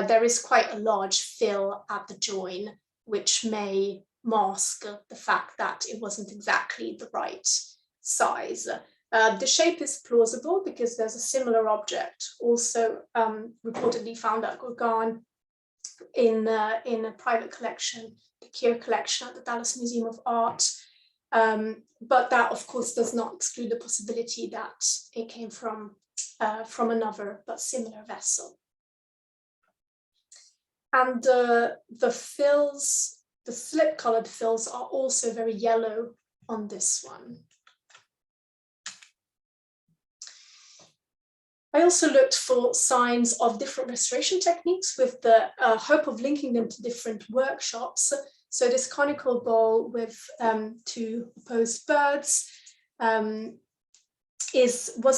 There is quite a large fill at the join, which may mask the fact that it wasn't exactly the right size. The shape is plausible because there's a similar object also reportedly found at Gorgan in a private collection, the Curator collection at the Dallas Museum of Art. But that, of course, does not exclude the possibility that it came from another but similar vessel. And the fills, the slip-colored fills, are also very yellow on this one. I also looked for signs of different restoration techniques with the hope of linking them to different workshops. So this conical bowl with 2 opposed birds was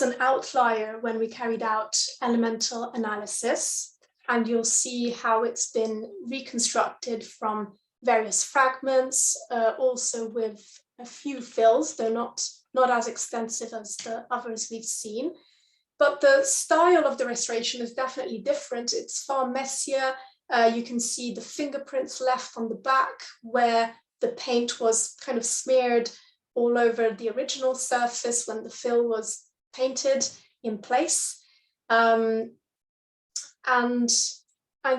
an outlier when we carried out elemental analysis. And you'll see how it's been reconstructed from various fragments, also with a few fills, though not as extensive as the others we've seen. But the style of the restoration is definitely different. It's far messier. You can see the fingerprints left on the back, where the paint was kind of smeared all over the original surface when the fill was painted in place. And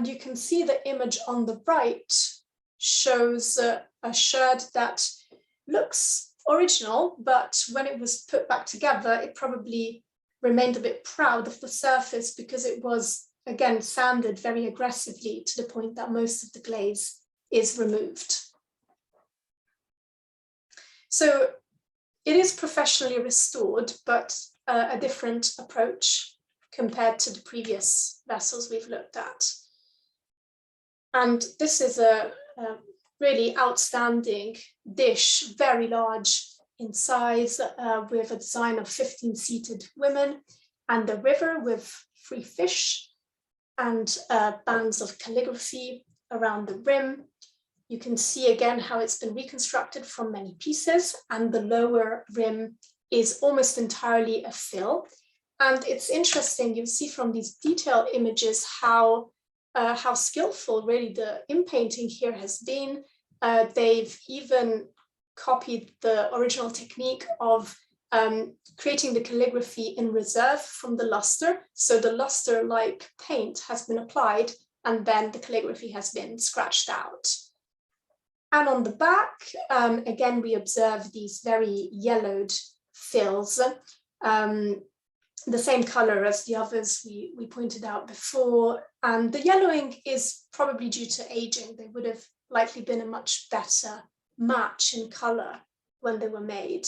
you can see the image on the right shows a sherd that looks original, but when it was put back together, it probably remained a bit proud of the surface because it was, again, sanded very aggressively to the point that most of the glaze is removed. So it is professionally restored, but a different approach compared to the previous vessels we've looked at. And this is a really outstanding dish, very large in size, with a design of 15 seated women. and the river with 3 fish and bands of calligraphy around the rim. You can see again how it's been reconstructed from many pieces, and the lower rim is almost entirely a fill. And it's interesting, you see from these detailed images how skillful really the inpainting here has been. They've even copied the original technique of creating the calligraphy in reserve from the luster. So the luster-like paint has been applied, and then the calligraphy has been scratched out. And on the back, again, we observe these very yellowed fills, the same color as the others we pointed out before. And the yellowing is probably due to aging. They would have likely been a much better match in color when they were made.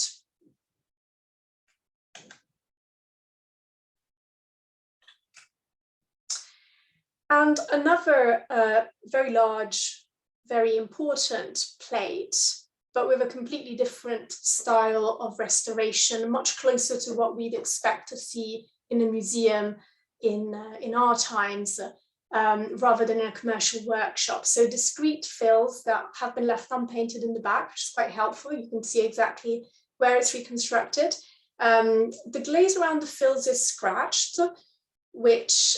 And another very large, very important plate, but with a completely different style of restoration, much closer to what we'd expect to see in a museum in our times, rather than in a commercial workshop. So discrete fills that have been left unpainted in the back, which is quite helpful. You can see exactly where it's reconstructed. The glaze around the fills is scratched, which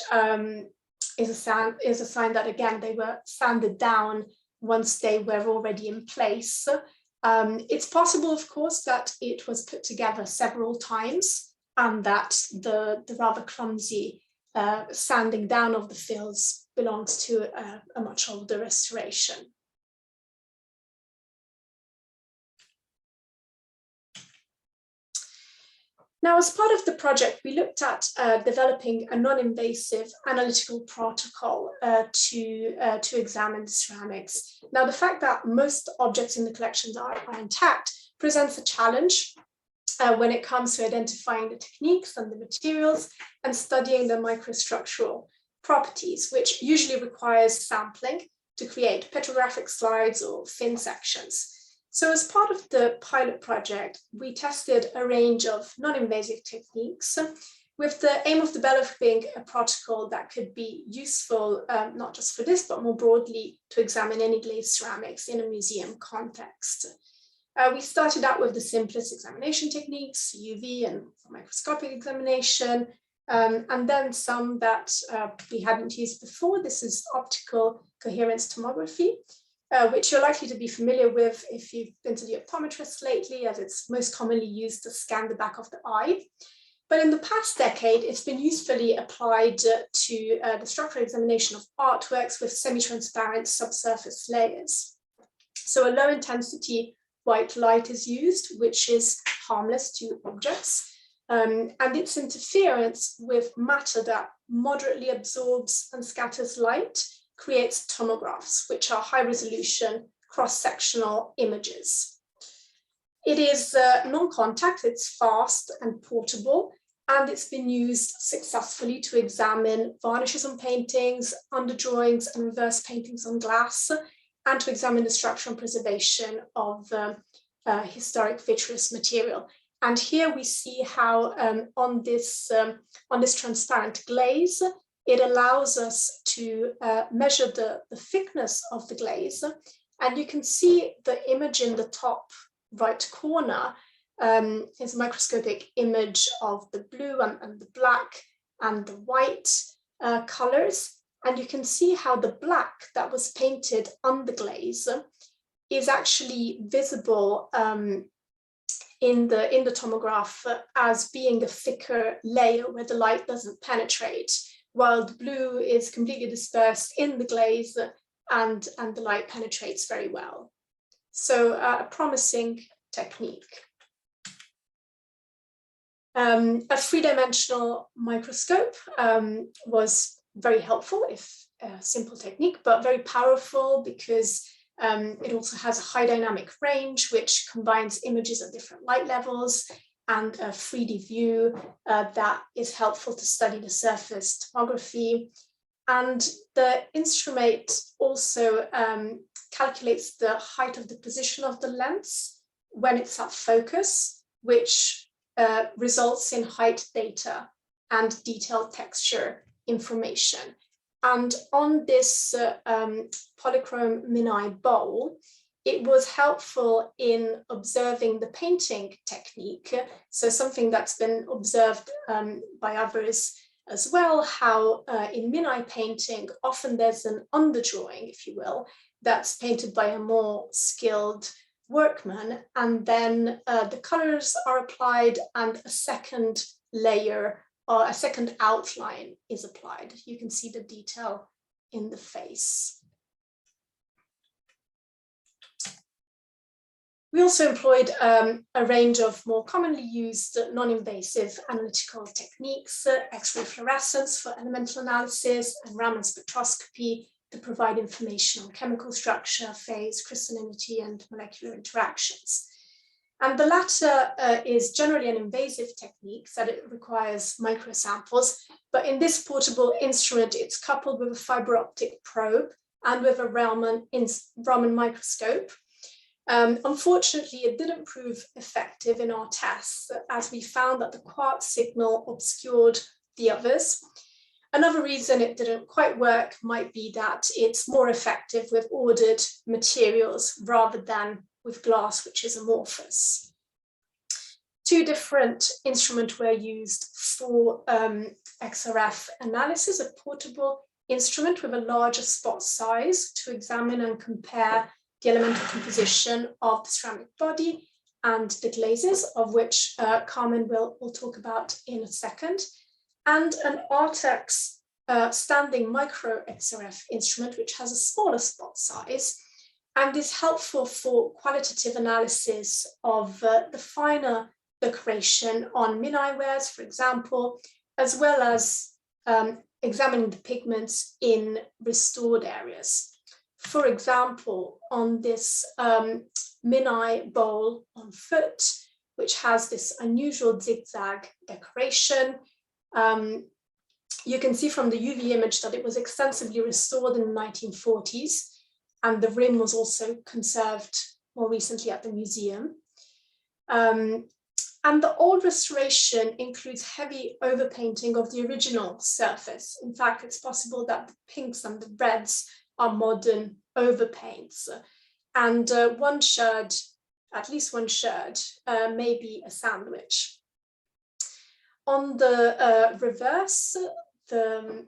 is a sign that, again, they were sanded down once they were already in place. It's possible, of course, that it was put together several times, and that the rather clumsy sanding down of the fills belongs to a much older restoration. Now, as part of the project, we looked at developing a non-invasive analytical protocol to examine the ceramics. Now, the fact that most objects in the collections are intact presents a challenge when it comes to identifying the techniques and the materials and studying the microstructural properties, which usually requires sampling to create petrographic slides or thin sections. So as part of the pilot project, we tested a range of non-invasive techniques with the aim of developing a protocol that could be useful, not just for this, but more broadly to examine any glazed ceramics in a museum context. We started out with the simplest examination techniques, UV and microscopic examination, and then some that we hadn't used before. This is optical coherence tomography, which you're likely to be familiar with if you've been to the optometrist lately, as it's most commonly used to scan the back of the eye. But in the past decade, it's been usefully applied to the structural examination of artworks with semi-transparent subsurface layers. So a low intensity white light is used, which is harmless to objects, and its interference with matter that moderately absorbs and scatters light creates tomographs, which are high-resolution cross-sectional images. It is non-contact, it's fast and portable, and it's been used successfully to examine varnishes on paintings, underdrawings and reverse paintings on glass, and to examine the structure and preservation of historic vitreous material. And here we see how on this transparent glaze, it allows us to measure the thickness of the glaze. And you can see the image in the top right corner is a microscopic image of the blue and the black and the white colors. And you can see how the black that was painted on the glaze is actually visible in the tomograph as being a thicker layer where the light doesn't penetrate, while the blue is completely dispersed in the glaze and the light penetrates very well. So a promising technique. A three-dimensional microscope was very helpful, if a simple technique, but very powerful because it also has a high dynamic range, which combines images at different light levels and a 3D view that is helpful to study the surface tomography. And the instrument also calculates the height of the position of the lens when it's at focus, which results in height data and detailed texture information. And on this polychrome Minai bowl, it was helpful in observing the painting technique. So something that's been observed by others as well, how in Minai painting, often there's an underdrawing, if you will, that's painted by a more skilled workman, and then the colors are applied and a second layer or a second outline is applied. You can see the detail in the face. We also employed a range of more commonly used non-invasive analytical techniques, X-ray fluorescence for elemental analysis and Raman spectroscopy to provide information on chemical structure, phase, crystallinity, and molecular interactions. And the latter is generally an invasive technique that it requires microsamples, but in this portable instrument, it's coupled with a fiber optic probe and with a Raman microscope. Unfortunately, it didn't prove effective in our tests, as we found that the quartz signal obscured the others. Another reason it didn't quite work might be that it's more effective with ordered materials rather than with glass, which is amorphous. Two different instruments were used for XRF analysis, a portable instrument with a larger spot size to examine and compare the elemental composition of the ceramic body and the glazes, of which Carmen will talk about in a second, and an Artex standing micro XRF instrument, which has a smaller spot size and is helpful for qualitative analysis of the finer decoration on Minai wares, for example, as well as examining the pigments in restored areas. For example, on this Minai bowl on foot, which has this unusual zigzag decoration, you can see from the UV image that it was extensively restored in the 1940s, and the rim was also conserved more recently at the museum. And the old restoration includes heavy overpainting of the original surface. In fact, it's possible that the pinks and the reds are modern overpaints. And one sherd, at least one sherd, may be a sandwich. On the reverse, the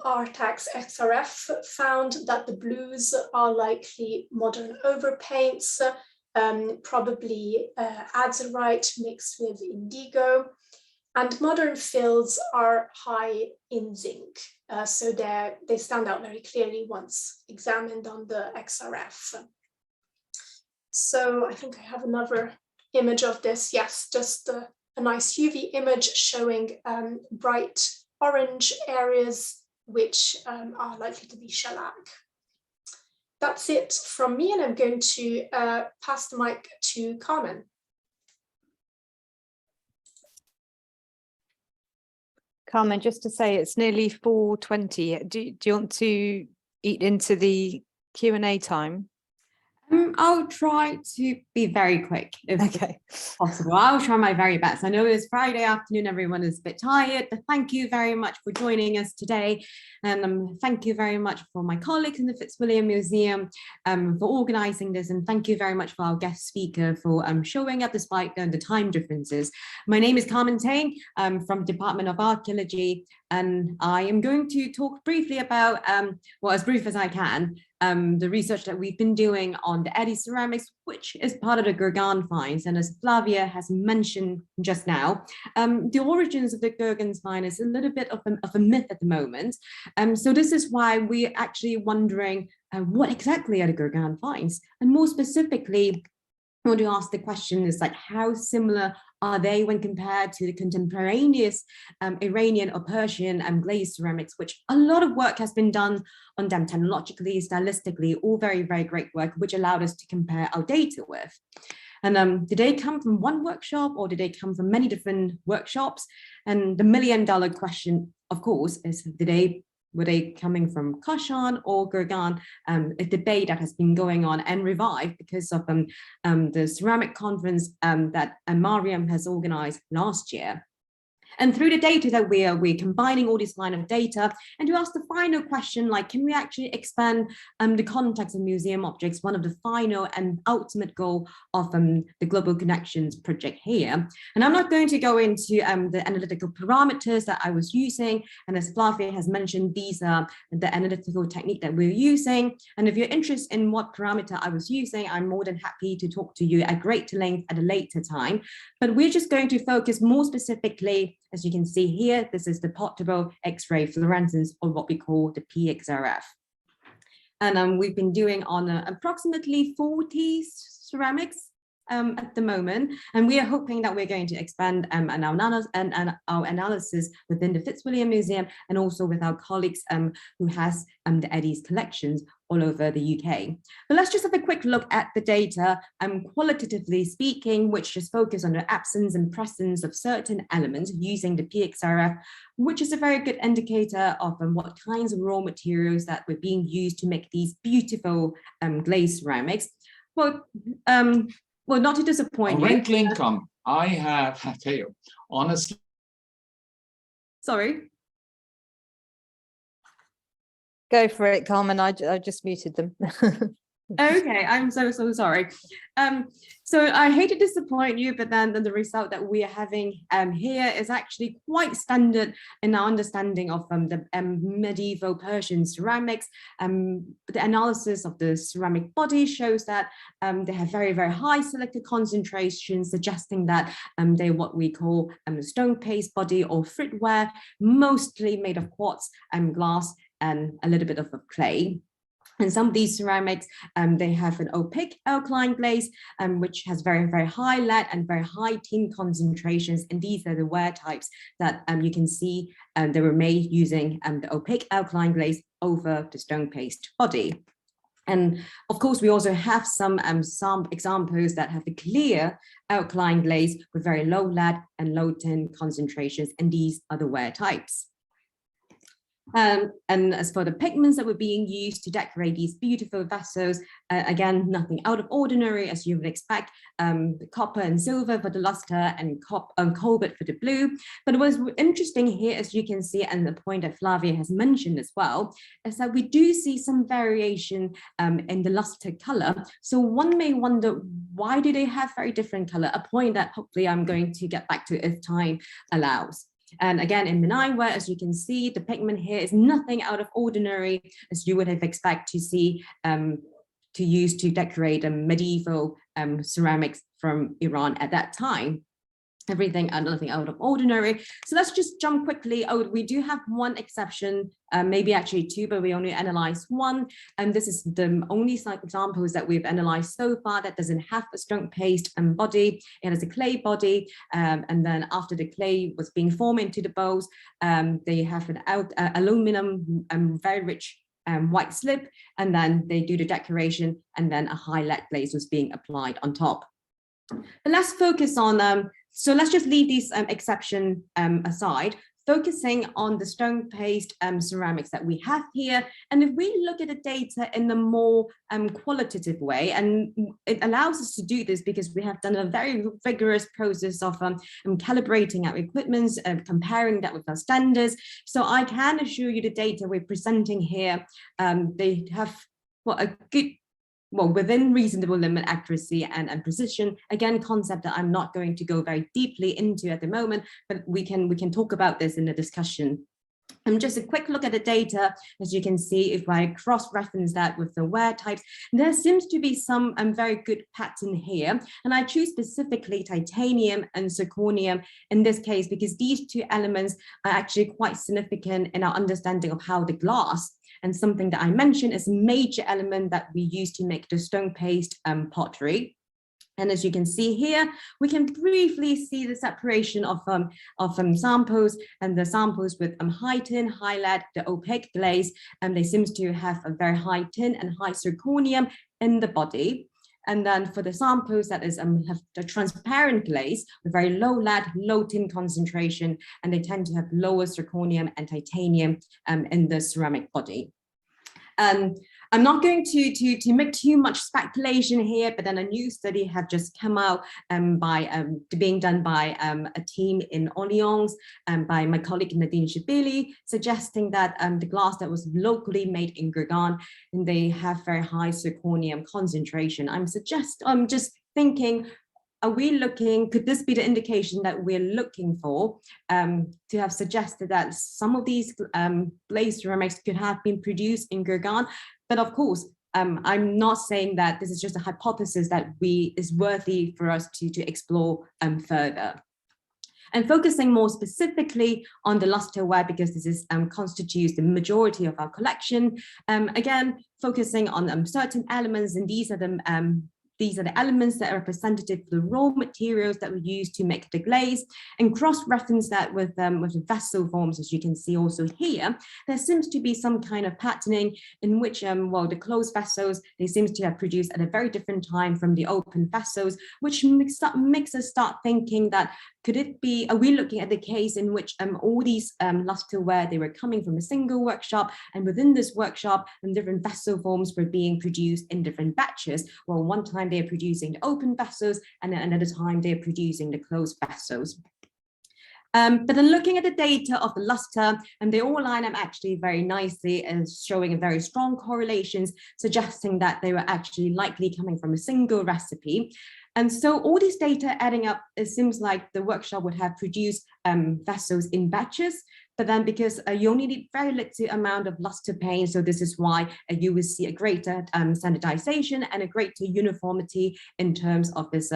Artax XRF found that the blues are likely modern overpaints, probably azurite mixed with indigo, and modern fills are high in zinc, so they stand out very clearly once examined on the XRF. So I think I have another image of this. Yes, just a nice UV image showing bright orange areas which are likely to be shellac. That's it from me, and I'm going to pass the mic to Carmen.
Carmen, just to say it's nearly 4:20. Do you want to eat into the Q&A time?
I'll try to be very quick if possible. I'll try my very best. I know it's Friday afternoon, everyone is a bit tired, but thank you very much for joining us today. And thank you very much for my colleagues in the Fitzwilliam Museum for organizing this. And thank you very much for our guest speaker for showing up despite the time differences. My name is Carmen Ting from Department of Archaeology, and I am going to talk briefly about, well, as brief as I can, the research that we've been doing on the Adès ceramics, which is part of the Gorgan finds. And as Flavia has mentioned just now, the origins of the Gorgan find is a little bit of a myth at the moment. So this is why we're actually wondering what exactly are the Gorgan finds? And more specifically, I want to ask the question is like, how similar are they when compared to the contemporaneous Iranian or Persian glazed ceramics, which a lot of work has been done on them technologically, stylistically, all very, very great work, which allowed us to compare our data with. And did they come from one workshop or did they come from many different workshops? And the million-dollar question, of course, is were they coming from Kashan or Gorgan? A debate that has been going on and revived because of the ceramic conference that Mariam has organized last year. And through the data that we're combining all this line of data, and to ask the final question, like, can we actually expand the context of museum objects, one of the final and ultimate goal of the Global Connections project here. And I'm not going to go into the analytical parameters that I was using, and as Flavia has mentioned, these are the analytical technique that we're using. And if you're interested in what parameter I was using, I'm more than happy to talk to you at great length at a later time. But we're just going to focus more specifically. As you can see here, this is the portable X-ray fluorescence, or what we call the PXRF. And we've been doing on approximately 40 ceramics at the moment, and we are hoping that we're going to expand our analysis within the Fitzwilliam Museum, and also with our colleagues who has the Adès collections all over the UK. But let's just have a quick look at the data, qualitatively speaking, which just focus on the absence and presence of certain elements using the PXRF, which is a very good indicator of what kinds of raw materials that were being used to make these beautiful glazed ceramics. Well, not to disappoint you.
Rental income, I tell you, honestly.
Sorry.
Go for it, Carmen. I just muted them.
Okay, I'm so sorry. So I hate to disappoint you, but then the result that we are having here is actually quite standard in our understanding of the medieval Persian ceramics. The analysis of the ceramic body shows that they have very, very high selective concentrations, suggesting that they're what we call stone paste body or fritware, mostly made of quartz and glass and a little bit of clay. And some of these ceramics, they have an opaque alkaline glaze, which has very, very high lead and very high tin concentrations. And these are the wear types that you can see they were made using the opaque alkaline glaze over the stone paste body. And of course, we also have some examples that have a clear alkaline glaze with very low lead and low tin concentrations. And these are the wear types. And as for the pigments that were being used to decorate these beautiful vessels, again, nothing out of ordinary, as you would expect, copper and silver for the luster and cobalt for the blue. But what's interesting here, as you can see, and the point that Flavia has mentioned as well, is that we do see some variation in the luster color. So one may wonder, why do they have very different color? A point that hopefully I'm going to get back to if time allows. And again, in benign wear, as you can see, the pigment here is nothing out of ordinary, as you would have expected to see to use to decorate medieval ceramics from Iran at that time. Everything and nothing out of ordinary. So let's just jump quickly. Oh, we do have one exception, maybe actually two, but we only analyzed one. And this is the only examples that we've analyzed so far that doesn't have a stone paste body. It has a clay body. And then after the clay was being formed into the bowls, they have an aluminum very rich white slip, and then they do the decoration, and then a high lead glaze was being applied on top. But let's focus on so let's just leave these exception aside, focusing on the stone paste ceramics that we have here. And if we look at the data in a more qualitative way, and it allows us to do this because we have done a very rigorous process of calibrating our equipment, comparing that with our standards. So I can assure you the data we're presenting here, they have a good, within reasonable limit accuracy and precision. Again, concept that I'm not going to go very deeply into at the moment, but we can talk about this in the discussion. Just a quick look at the data. As you can see, if I cross-reference that with the wear types, there seems to be some very good pattern here. And I choose specifically titanium and zirconium in this case, because these two elements are actually quite significant in our understanding of how the glass, and something that I mentioned is a major element that we use to make the stone paste pottery. And as you can see here, we can briefly see the separation of samples, and the samples with high tin, high lead, the opaque glaze, and they seem to have a very high tin and high zirconium in the body. And then for the samples that is have the transparent glaze with very low lead, low tin concentration, and they tend to have lower zirconium and titanium in the ceramic body. I'm not going to make too much speculation here, but then a new study have just come out being done by a team in Orleans by my colleague Nadine Shabili, suggesting that the glass that was locally made in Gorgan, and they have very high zirconium concentration. I'm just thinking, are we looking, could this be the indication that we're looking for to have suggested that some of these glazed ceramics could have been produced in Gorgan? But of course, I'm not saying that this is just a hypothesis that is worthy for us to explore further. And focusing more specifically on the lusterware, because this is constitutes the majority of our collection. Again, focusing on certain elements, and these are the elements that are representative of the raw materials that we use to make the glaze, and cross-reference that with the vessel forms, as you can see also here. There seems to be some kind of patterning in which, well, the closed vessels, they seem to have produced at a very different time from the open vessels, which makes us start thinking that, could it be, are we looking at the case in which all these lusterware, they were coming from a single workshop, and within this workshop, different vessel forms were being produced in different batches? Well, one time they're producing the open vessels, and another time they're producing the closed vessels. But then looking at the data of the luster, and they all line up actually very nicely as showing very strong correlations, suggesting that they were actually likely coming from a single recipe. And so all these data adding up, it seems like the workshop would have produced vessels in batches, but then because you only need very little amount of luster paint, so this is why you will see a greater standardization and a greater uniformity in terms of this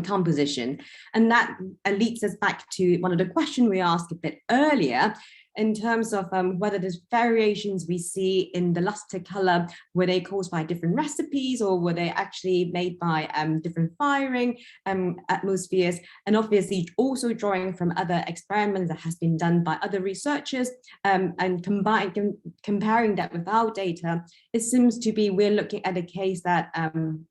composition. And that leads us back to one of the questions we asked a bit earlier, in terms of whether there's variations we see in the luster color, were they caused by different recipes, or were they actually made by different firing atmospheres, and obviously also drawing from other experiments that has been done by other researchers, and comparing that with our data. It seems to be we're looking at a case that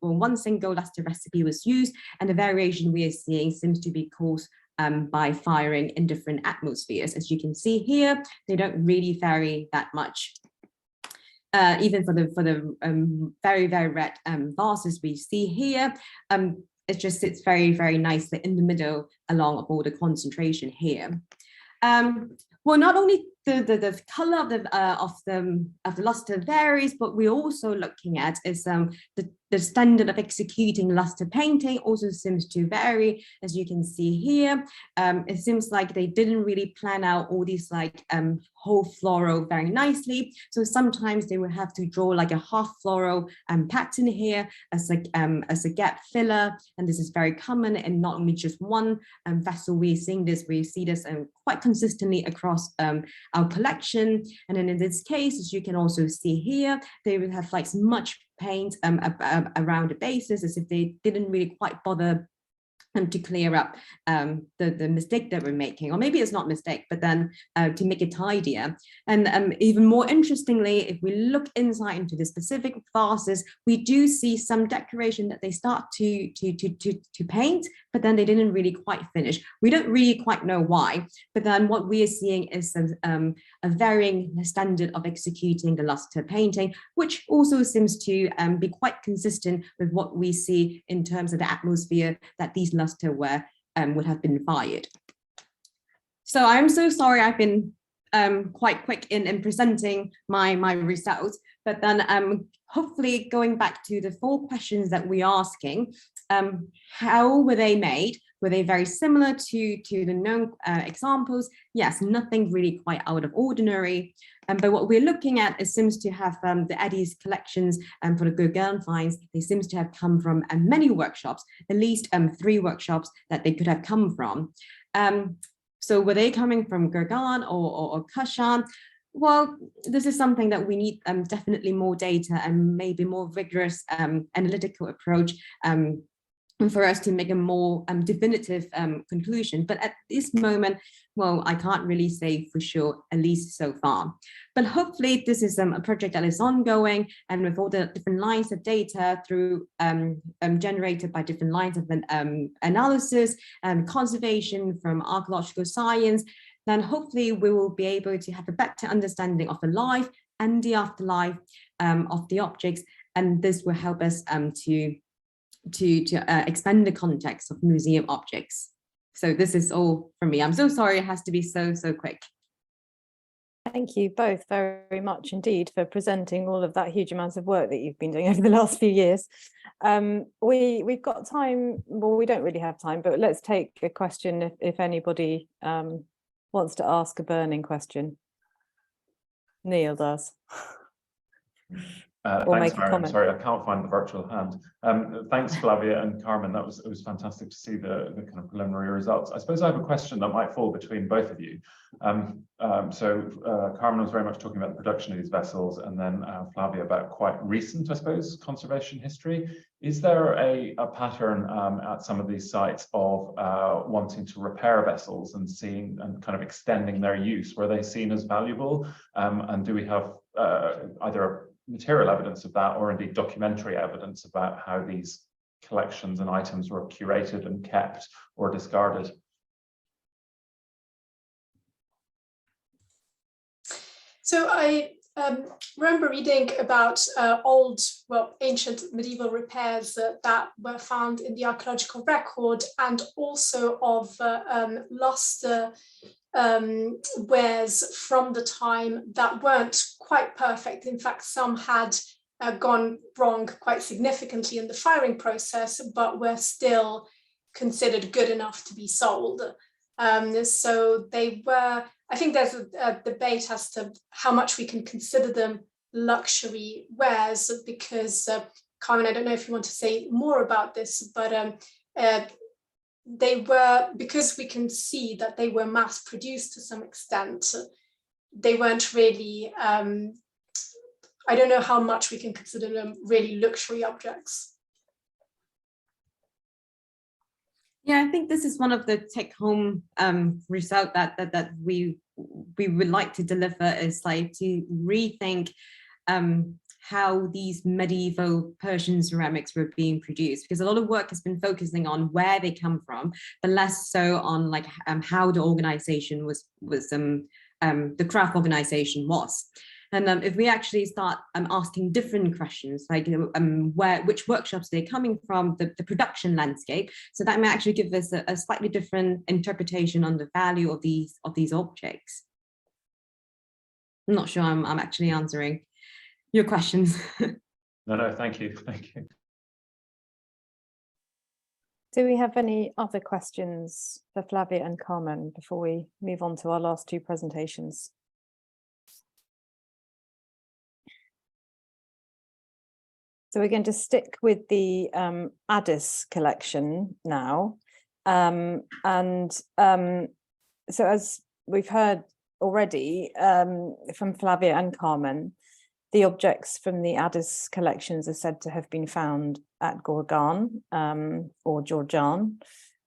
well, one single luster recipe was used, and the variation we are seeing seems to be caused by firing in different atmospheres. As you can see here, they don't really vary that much. Even for the very, very red vases we see here, it just sits very, very nicely in the middle along all the concentration here. Well, not only the color of the luster varies, but we're also looking at is the standard of executing luster painting also seems to vary. As you can see here, it seems like they didn't really plan out all these like whole floral very nicely. So sometimes they would have to draw like a half floral pattern here as a gap filler, and this is very common and not only just one vessel. We see this quite consistently across our collection. And then in this case, as you can also see here, they would have like much paint around the bases, as if they didn't really quite bother to clear up the mistake that we're making, or maybe it's not mistake, but then to make it tidier. And even more interestingly, if we look inside into the specific vases, we do see some decoration that they start to paint, but then they didn't really quite finish. We don't really quite know why, but then what we are seeing is a varying standard of executing the luster painting, which also seems to be quite consistent with what we see in terms of the atmosphere that these lusterware would have been fired. So I'm so sorry I've been quite quick in presenting my results, but then hopefully going back to the 4 questions that we're asking, how were they made? Were they very similar to the known examples? Yes, nothing really quite out of ordinary. But what we're looking at, it seems to have the Adès collections for the Gorgan finds, they seems to have come from many workshops, at least 3 workshops that they could have come from. So were they coming from Gorgan or Kashan? Well, this is something that we need definitely more data and maybe more rigorous analytical approach for us to make a more definitive conclusion. But at this moment, well, I can't really say for sure, at least so far. But hopefully this is a project that is ongoing, and with all the different lines of data through generated by different lines of analysis and conservation from archaeological science, then hopefully we will be able to have a better understanding of the life and the afterlife, of the objects, and this will help us to expand the context of museum objects. So this is all from me. I'm so sorry it has to be so quick.
Thank you both very much indeed for presenting all of that huge amount of work that you've been doing over the last few years. We've got time, well, we don't really have time, but let's take a question if anybody wants to ask a burning question. Neal does.
Thanks, Mariam. Sorry, I can't find the virtual hand. Thanks, Flavia and Carmen. It was fantastic to see the kind of preliminary results. I suppose I have a question that might fall between both of you. Carmen was very much talking about the production of these vessels, and then Flavia about quite recent, I suppose, conservation history. Is there a pattern at some of these sites of wanting to repair vessels and seeing and kind of extending their use? Were they seen as valuable? And do we have either material evidence of that, or indeed documentary evidence about how these collections and items were curated and kept or discarded?
So I remember reading about ancient medieval repairs that were found in the archaeological record, and also of lost wares from the time that weren't quite perfect. In fact, some had gone wrong quite significantly in the firing process, but were still considered good enough to be sold. So they were, I think there's a debate as to how much we can consider them luxury wares, because Carmen, I don't know if you want to say more about this, but they were, because we can see that they were mass produced to some extent, they weren't really, I don't know how much we can consider them really luxury objects.
Yeah, I think this is one of the take-home result that we would like to deliver, is like to rethink how these medieval Persian ceramics were being produced, because a lot of work has been focusing on where they come from, but less so on like how the organization was the craft organization was. And if we actually start asking different questions, like which workshops they're coming from, the production landscape, so that may actually give us a slightly different interpretation on the value of these objects. I'm not sure I'm actually answering your questions.
No, thank you. Thank you.
Do we have any other questions for Flavia and Carmen before we move on to our last two presentations? So we're going to stick with the Adès collection now. So as we've heard already from Flavia and Carmen, the objects from the Adès collections are said to have been found at Gorgan or Gorgan,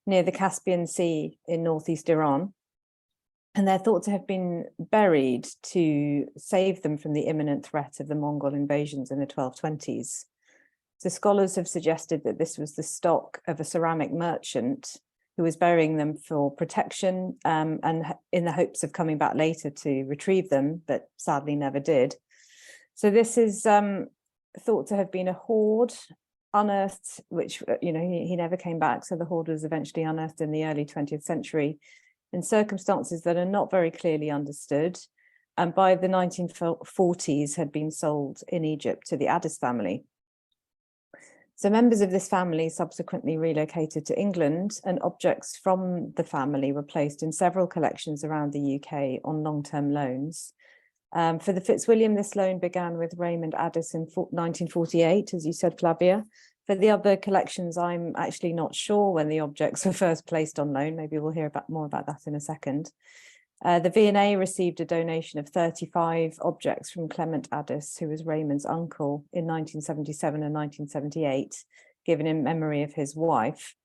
near the Caspian Sea in northeast Iran. And they're thought to have been buried to save them from the imminent threat of the Mongol invasions in the 1220s. So scholars have suggested that this was the stock of a ceramic merchant who was burying them for protection and in the hopes of coming back later to retrieve them, but sadly never did. So this is thought to have been a hoard unearthed, which, you know, he never came back. So the hoard was eventually unearthed in the early 20th century in circumstances that are not very clearly understood. And by the 1940s had been sold in Egypt to the Adès family. So members of this family subsequently relocated to England, and objects from the family were placed in several collections around the UK on long-term loans. For the Fitzwilliam, this loan began with Raymond Adès in 1948, as you said, Flavia. For the other collections, I'm actually not sure when the objects were first placed on loan. Maybe we'll hear more about that in a second. The V&A received a donation of 35 objects from Clement Adès, who was Raymond's uncle, in 1977 and 1978, given in memory of his wife.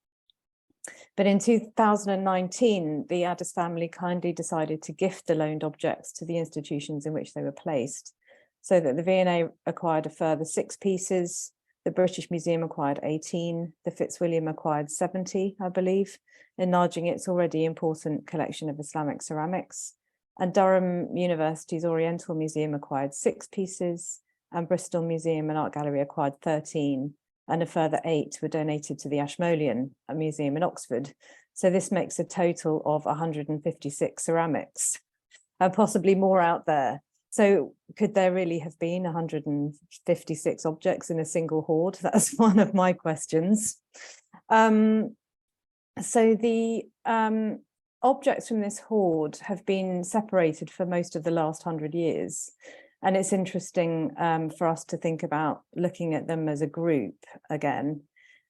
But in 2019, the Adès family kindly decided to gift the loaned objects to the institutions in which they were placed, so that the V&A acquired a further 6 pieces, the British Museum acquired 18, the Fitzwilliam acquired 70, I believe, enlarging its already important collection of Islamic ceramics, and Durham University's Oriental Museum acquired 6 pieces, and Bristol Museum and Art Gallery acquired 13, and a further 8 were donated to the Ashmolean Museum in Oxford. So this makes a total of 156 ceramics, and possibly more out there. So could there really have been 156 objects in a single hoard? That's one of my questions. So the objects from this hoard have been separated for most of the last 100 years. And it's interesting for us to think about looking at them as a group again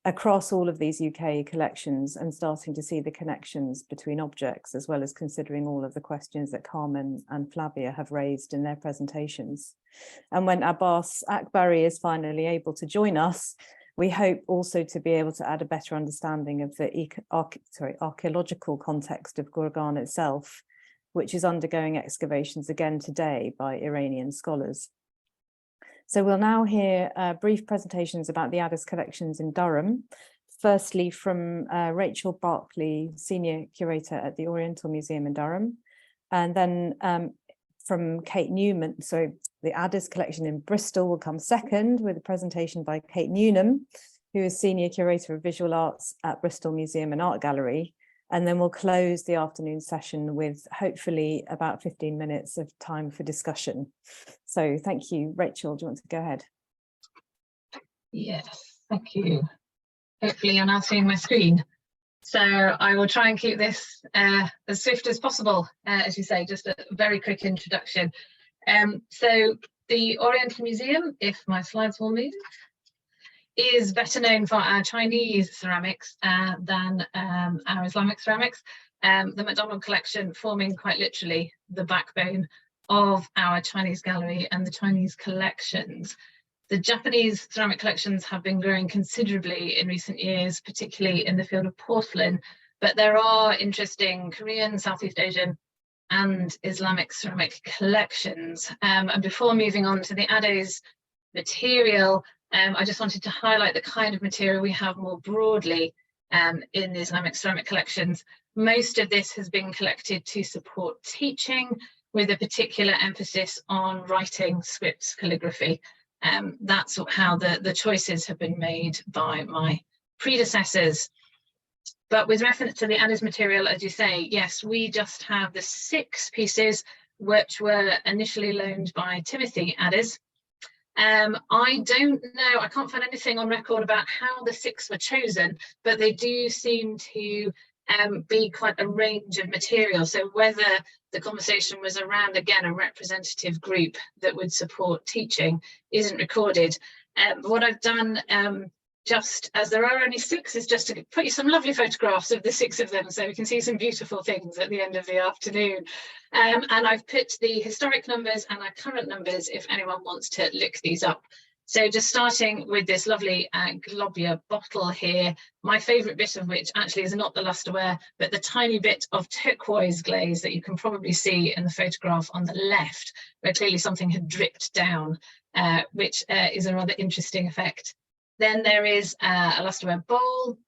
across all of these UK collections and starting to see the connections between objects, as well as considering all of the questions that Carmen and Flavia have raised in their presentations. And when Adès Akbari is finally able to join us, we hope also to be able to add a better understanding of the archaeological context of Gorgan itself, which is undergoing excavations again today by Iranian scholars. So we'll now hear brief presentations about the Adès collections in Durham. Firstly, from Rachel Barkley, Senior Curator at the Oriental Museum in Durham. And then from Kate Newman, so the Adès collection in Bristol will come second with a presentation by Kate Newnham, who is Senior Curator of Visual Arts at Bristol Museum and Art Gallery. And then we'll close the afternoon session with hopefully about 15 minutes of time for discussion. So thank you. Rachel, do you want to go ahead?
Yes, thank you. Hopefully you're now seeing my screen. So I will try and keep this as swift as possible, as you say, just a very quick introduction. So the Oriental Museum, if my slides will move, is better known for our Chinese ceramics than our Islamic ceramics. The MacDonald collection forming quite literally the backbone of our Chinese gallery and the Chinese collections. The Japanese ceramic collections have been growing considerably in recent years, particularly in the field of porcelain, but there are interesting Korean, Southeast Asian and Islamic ceramic collections. And before moving on to the Adès material, I just wanted to highlight the kind of material we have more broadly in the Islamic ceramic collections. Most of this has been collected to support teaching, with a particular emphasis on writing, scripts, calligraphy. That's how the choices have been made by my predecessors. But with reference to the Adès material, as you say, yes, we just have the 6 pieces which were initially loaned by Timothy Adès. I don't know, I can't find anything on record about how the 6 were chosen, but they do seem to be quite a range of material. So whether the conversation was around, again, a representative group that would support teaching isn't recorded. What I've done, just as there are only 6, is just to put you some lovely photographs of the 6 of them, so we can see some beautiful things at the end of the afternoon. And I've put the historic numbers and our current numbers if anyone wants to look these up. So just starting with this lovely globular bottle here, my favourite bit of which actually is not the lustreware, but the tiny bit of turquoise glaze that you can probably see in the photograph on the left, where clearly something had dripped down, which is a rather interesting effect. Then there is a lustreware bowl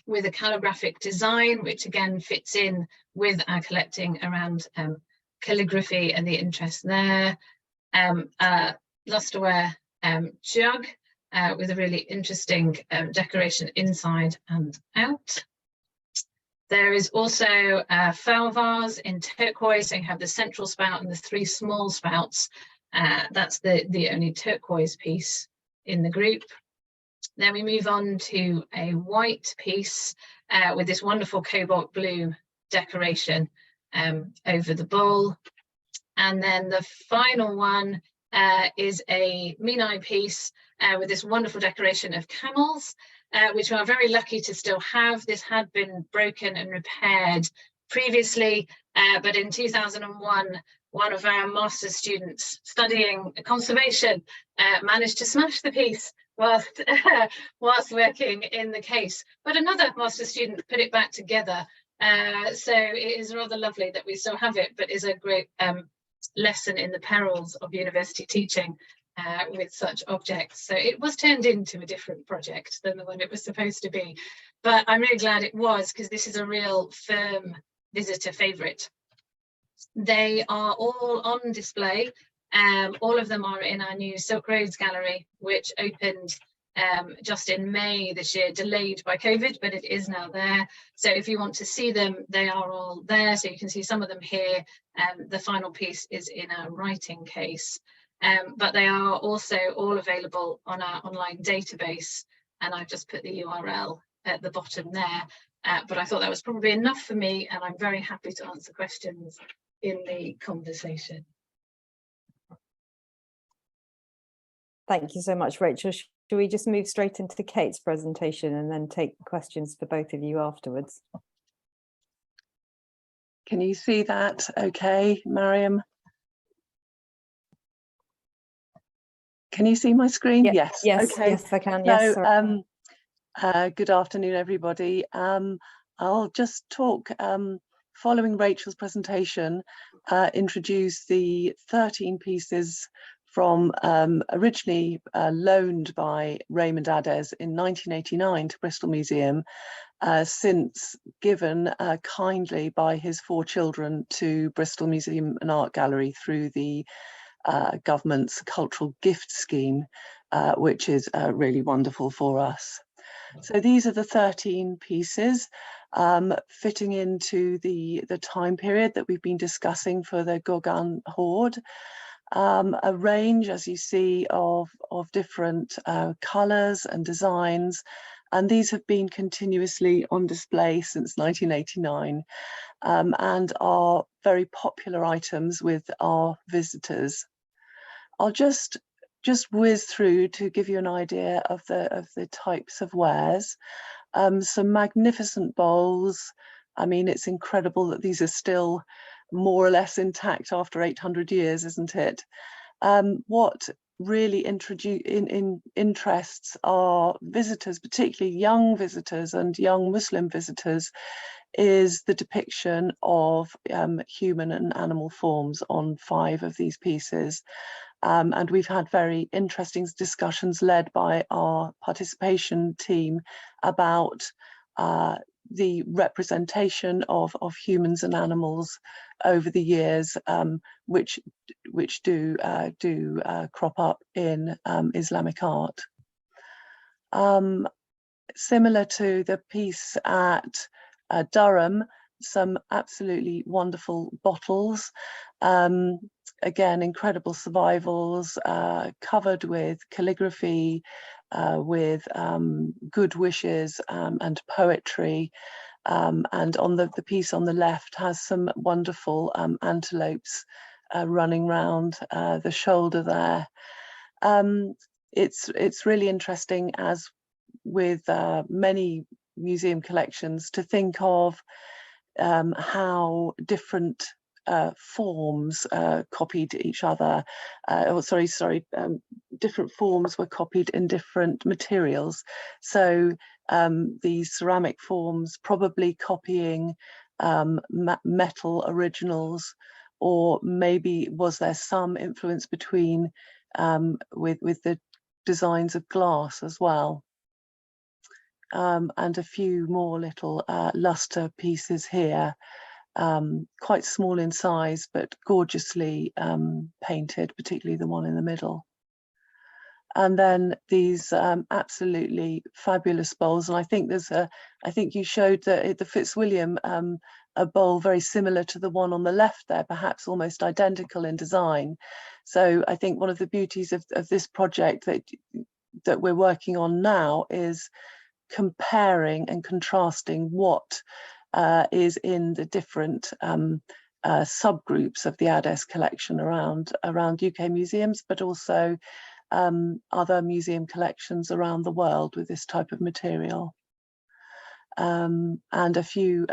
with a calligraphic design, which again fits in with our collecting around calligraphy and the interest there. Lustreware jug with a really interesting decoration inside and out. There is also a fell vase in turquoise, so you have the central spout and the 3 small spouts. That's the only turquoise piece in the group. Then we move on to a white piece with this wonderful cobalt blue decoration over the bowl. And then the final one is a Minai piece with this wonderful decoration of camels, which we are very lucky to still have. This had been broken and repaired previously, but in 2001, one of our master's students studying conservation managed to smash the piece whilst working in the case. But another master's student put it back together. So it is rather lovely that we still have it, but is a great lesson in the perils of university teaching with such objects. So it was turned into a different project than the one it was supposed to be. But I'm really glad it was, because this is a real firm visitor favourite. They are all on display All of them are in our new Silk Roads Gallery, which opened just in May this year, delayed by COVID, but it is now there. So if you want to see them, they are all there. So you can see some of them here. The final piece is in a writing case, but they are also all available on our online database. And I've just put the URL at the bottom there. But I thought that was probably enough for me, and I'm very happy to answer questions in the conversation.
Thank you so much, Rachel. Should we just move straight into Kate's presentation and then take questions for both of you afterwards?
Can you see that okay, Mariam? Can you see my screen?
Yeah,
yes.
Yes,
okay.
yes, I can. Yes.
So, good afternoon, everybody. I'll just talk, following Rachel's presentation, introduce the 13 pieces from originally loaned by Raymond Adès in 1989 to Bristol Museum, since given kindly by his 4 children to Bristol Museum and Art Gallery through the government's cultural gift scheme, which is really wonderful for us. So these are the 13 pieces fitting into the time period that we've been discussing for the Gorgan hoard. A range, as you see, of different colours and designs, and these have been continuously on display since 1989 and are very popular items with our visitors. I'll just whiz through to give you an idea of the types of wares. Some magnificent bowls. I mean, it's incredible that these are still more or less intact after 800 years, isn't it? What really interests our visitors, particularly young visitors and young Muslim visitors, is the depiction of human and animal forms on 5 of these pieces. And we've had very interesting discussions led by our participation team about the representation of humans and animals over the years, which do crop up in Islamic art. Similar to the piece at Durham, some absolutely wonderful bottles. Again, incredible survivals, covered with calligraphy, with good wishes and poetry. And on the piece on the left has some wonderful antelopes running round the shoulder there. It's really interesting, as with many museum collections, to think of how different forms copied each other. Different forms were copied in different materials. So these ceramic forms probably copying metal originals, or maybe was there some influence between with the designs of glass as well. And a few more little luster pieces here, quite small in size but gorgeously painted, particularly the one in the middle. And then these absolutely fabulous bowls, and I think I think you showed the Fitzwilliam a bowl very similar to the one on the left there, perhaps almost identical in design. So I think one of the beauties of this project that we're working on now is comparing and contrasting what is in the different subgroups of the Adès collection around UK museums, but also other museum collections around the world with this type of material. And a few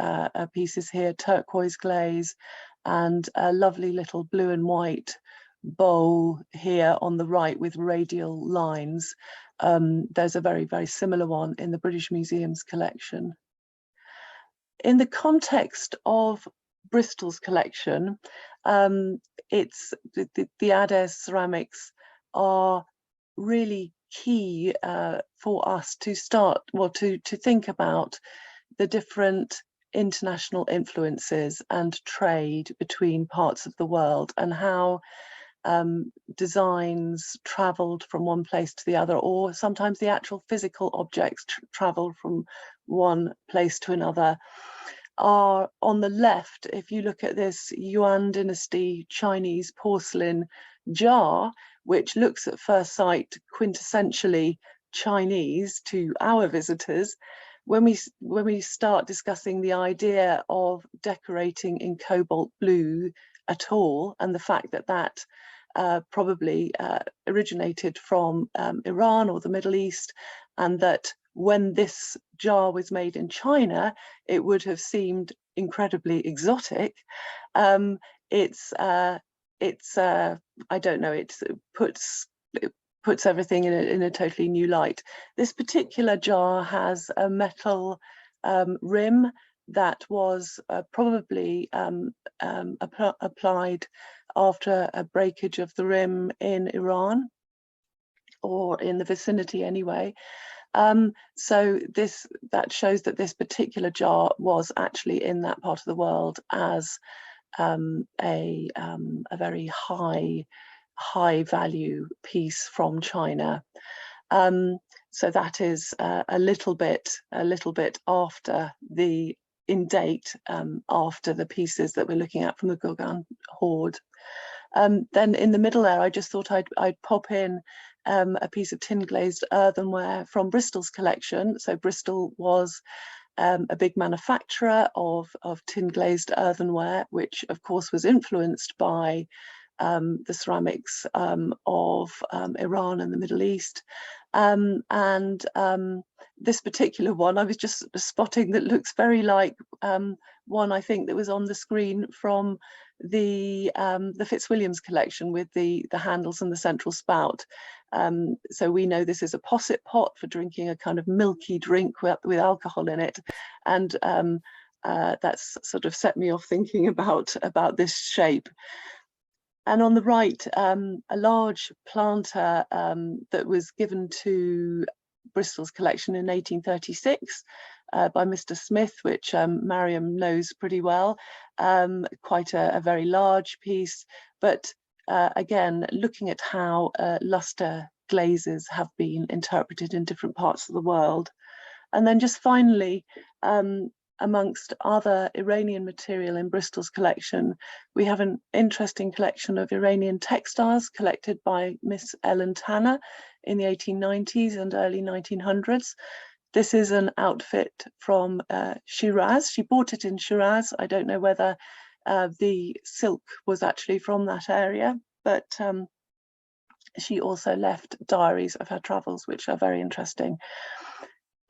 pieces here, turquoise glaze, and a lovely little blue and white bowl here on the right with radial lines. There's a very, very similar one in the British Museum's collection. In the context of Bristol's collection, it's the Adès ceramics are really key for us to start, well, to think about the different international influences and trade between parts of the world, and how designs travelled from one place to the other, or sometimes the actual physical objects travelled from one place to another, are on the left. If you look at this Yuan dynasty Chinese porcelain jar, which looks at first sight quintessentially Chinese to our visitors, when we start discussing the idea of decorating in cobalt blue at all, and the fact that that probably originated from Iran or the Middle East, and that when this jar was made in China, it would have seemed incredibly exotic. It's I don't know, it puts everything in a totally new light. This particular jar has a metal rim that was probably applied after a breakage of the rim in Iran, or in the vicinity anyway. So that shows that this particular jar was actually in that part of the world as a very high value piece from China. So that is a little bit after in date after the pieces that we're looking at from the Gorgan hoard. Then in the middle there, I just thought I'd pop in a piece of tin glazed earthenware from Bristol's collection. So Bristol was a big manufacturer of tin glazed earthenware, which of course was influenced by the ceramics of Iran and the Middle East. This particular one I was just spotting that looks very like one I think that was on the screen from the Fitzwilliam's collection, with the handles and the central spout. So we know this is a posset pot for drinking a kind of milky drink with alcohol in it, and that's sort of set me off thinking about this shape. And on the right, a large planter that was given to Bristol's collection in 1836 by Mr. Smith, which Mariam knows pretty well. Quite a very large piece, but again, looking at how luster glazes have been interpreted in different parts of the world. And then just finally, amongst other Iranian material in Bristol's collection, we have an interesting collection of Iranian textiles collected by Miss Ellen Tanner in the 1890s and early 1900s. This is an outfit from Shiraz. She bought it in Shiraz. I don't know whether the silk was actually from that area, but she also left diaries of her travels, which are very interesting.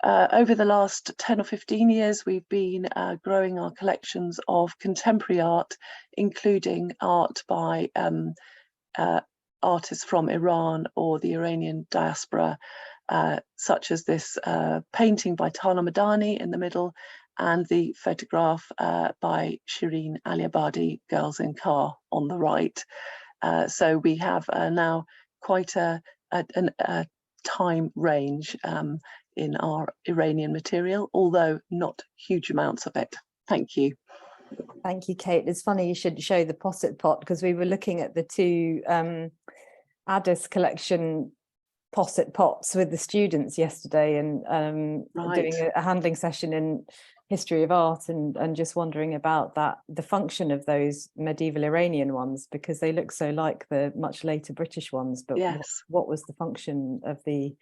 Over the last 10 or 15 years, we've been growing our collections of contemporary art, including art by artists from Iran or the Iranian diaspora, such as this painting by Tana Madani in the middle, and the photograph by Shireen Aliabadi, Girls in Car, on the right. So we have now quite a time range in our Iranian material, although not huge amounts of it. Thank you.
Thank you, Kate. It's funny you should show the posset pot, because we were looking at the two Adès collection posset pots with the students yesterday, and doing a handling session in history of art, and just wondering about the function of those medieval Iranian ones, because they look so like the much later British ones, but yes, what was the function of the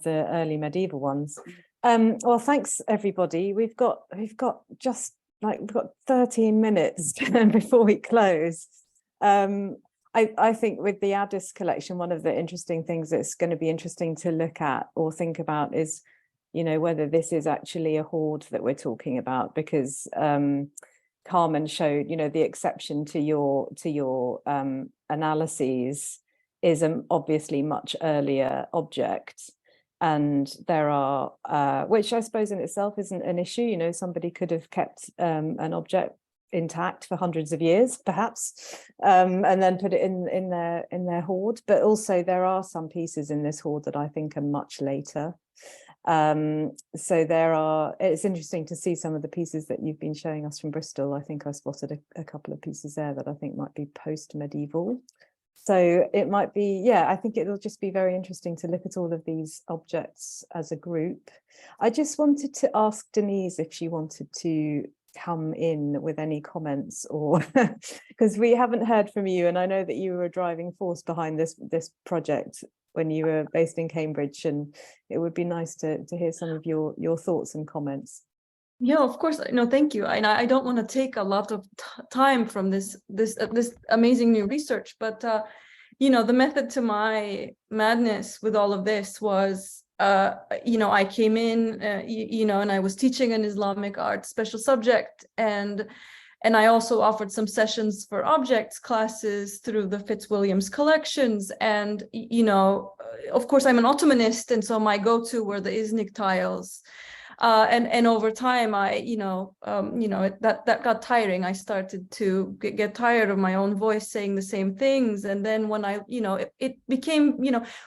early medieval ones? Well, thanks everybody. We've got 13 minutes before we close. I think with the Adès collection, one of the interesting things that's going to be interesting to look at or think about is, whether this is actually a hoard that we're talking about, because Carmen showed, the exception to your analyses is an obviously much earlier object. And there are, which I suppose in itself isn't an issue, somebody could have kept an object intact for hundreds of years, perhaps, and then put it in their hoard. But also there are some pieces in this hoard that I think are much later. So it's interesting to see some of the pieces that you've been showing us from Bristol. I think I spotted a couple of pieces there that I think might be post-medieval. So it might be, yeah, I think it'll just be very interesting to look at all of these objects as a group. I just wanted to ask Deniz if she wanted to come in with any comments, or because we haven't heard from you, and I know that you were a driving force behind this project when you were based in Cambridge, and it would be nice to hear some of your thoughts and comments.
Yeah, of course. No, thank you. And I don't want to take a lot of time from this amazing new research, but you know, the method to my madness with all of this was, you know, I came in, you know, and I was teaching an Islamic art special subject, and I also offered some sessions for objects classes through the Fitzwilliam's collections. And, you know, of course, I'm an Ottomanist, and so my go-to were the Iznik tiles. And over time, that got tiring. I started to get tired of my own voice saying the same things. And then when it became,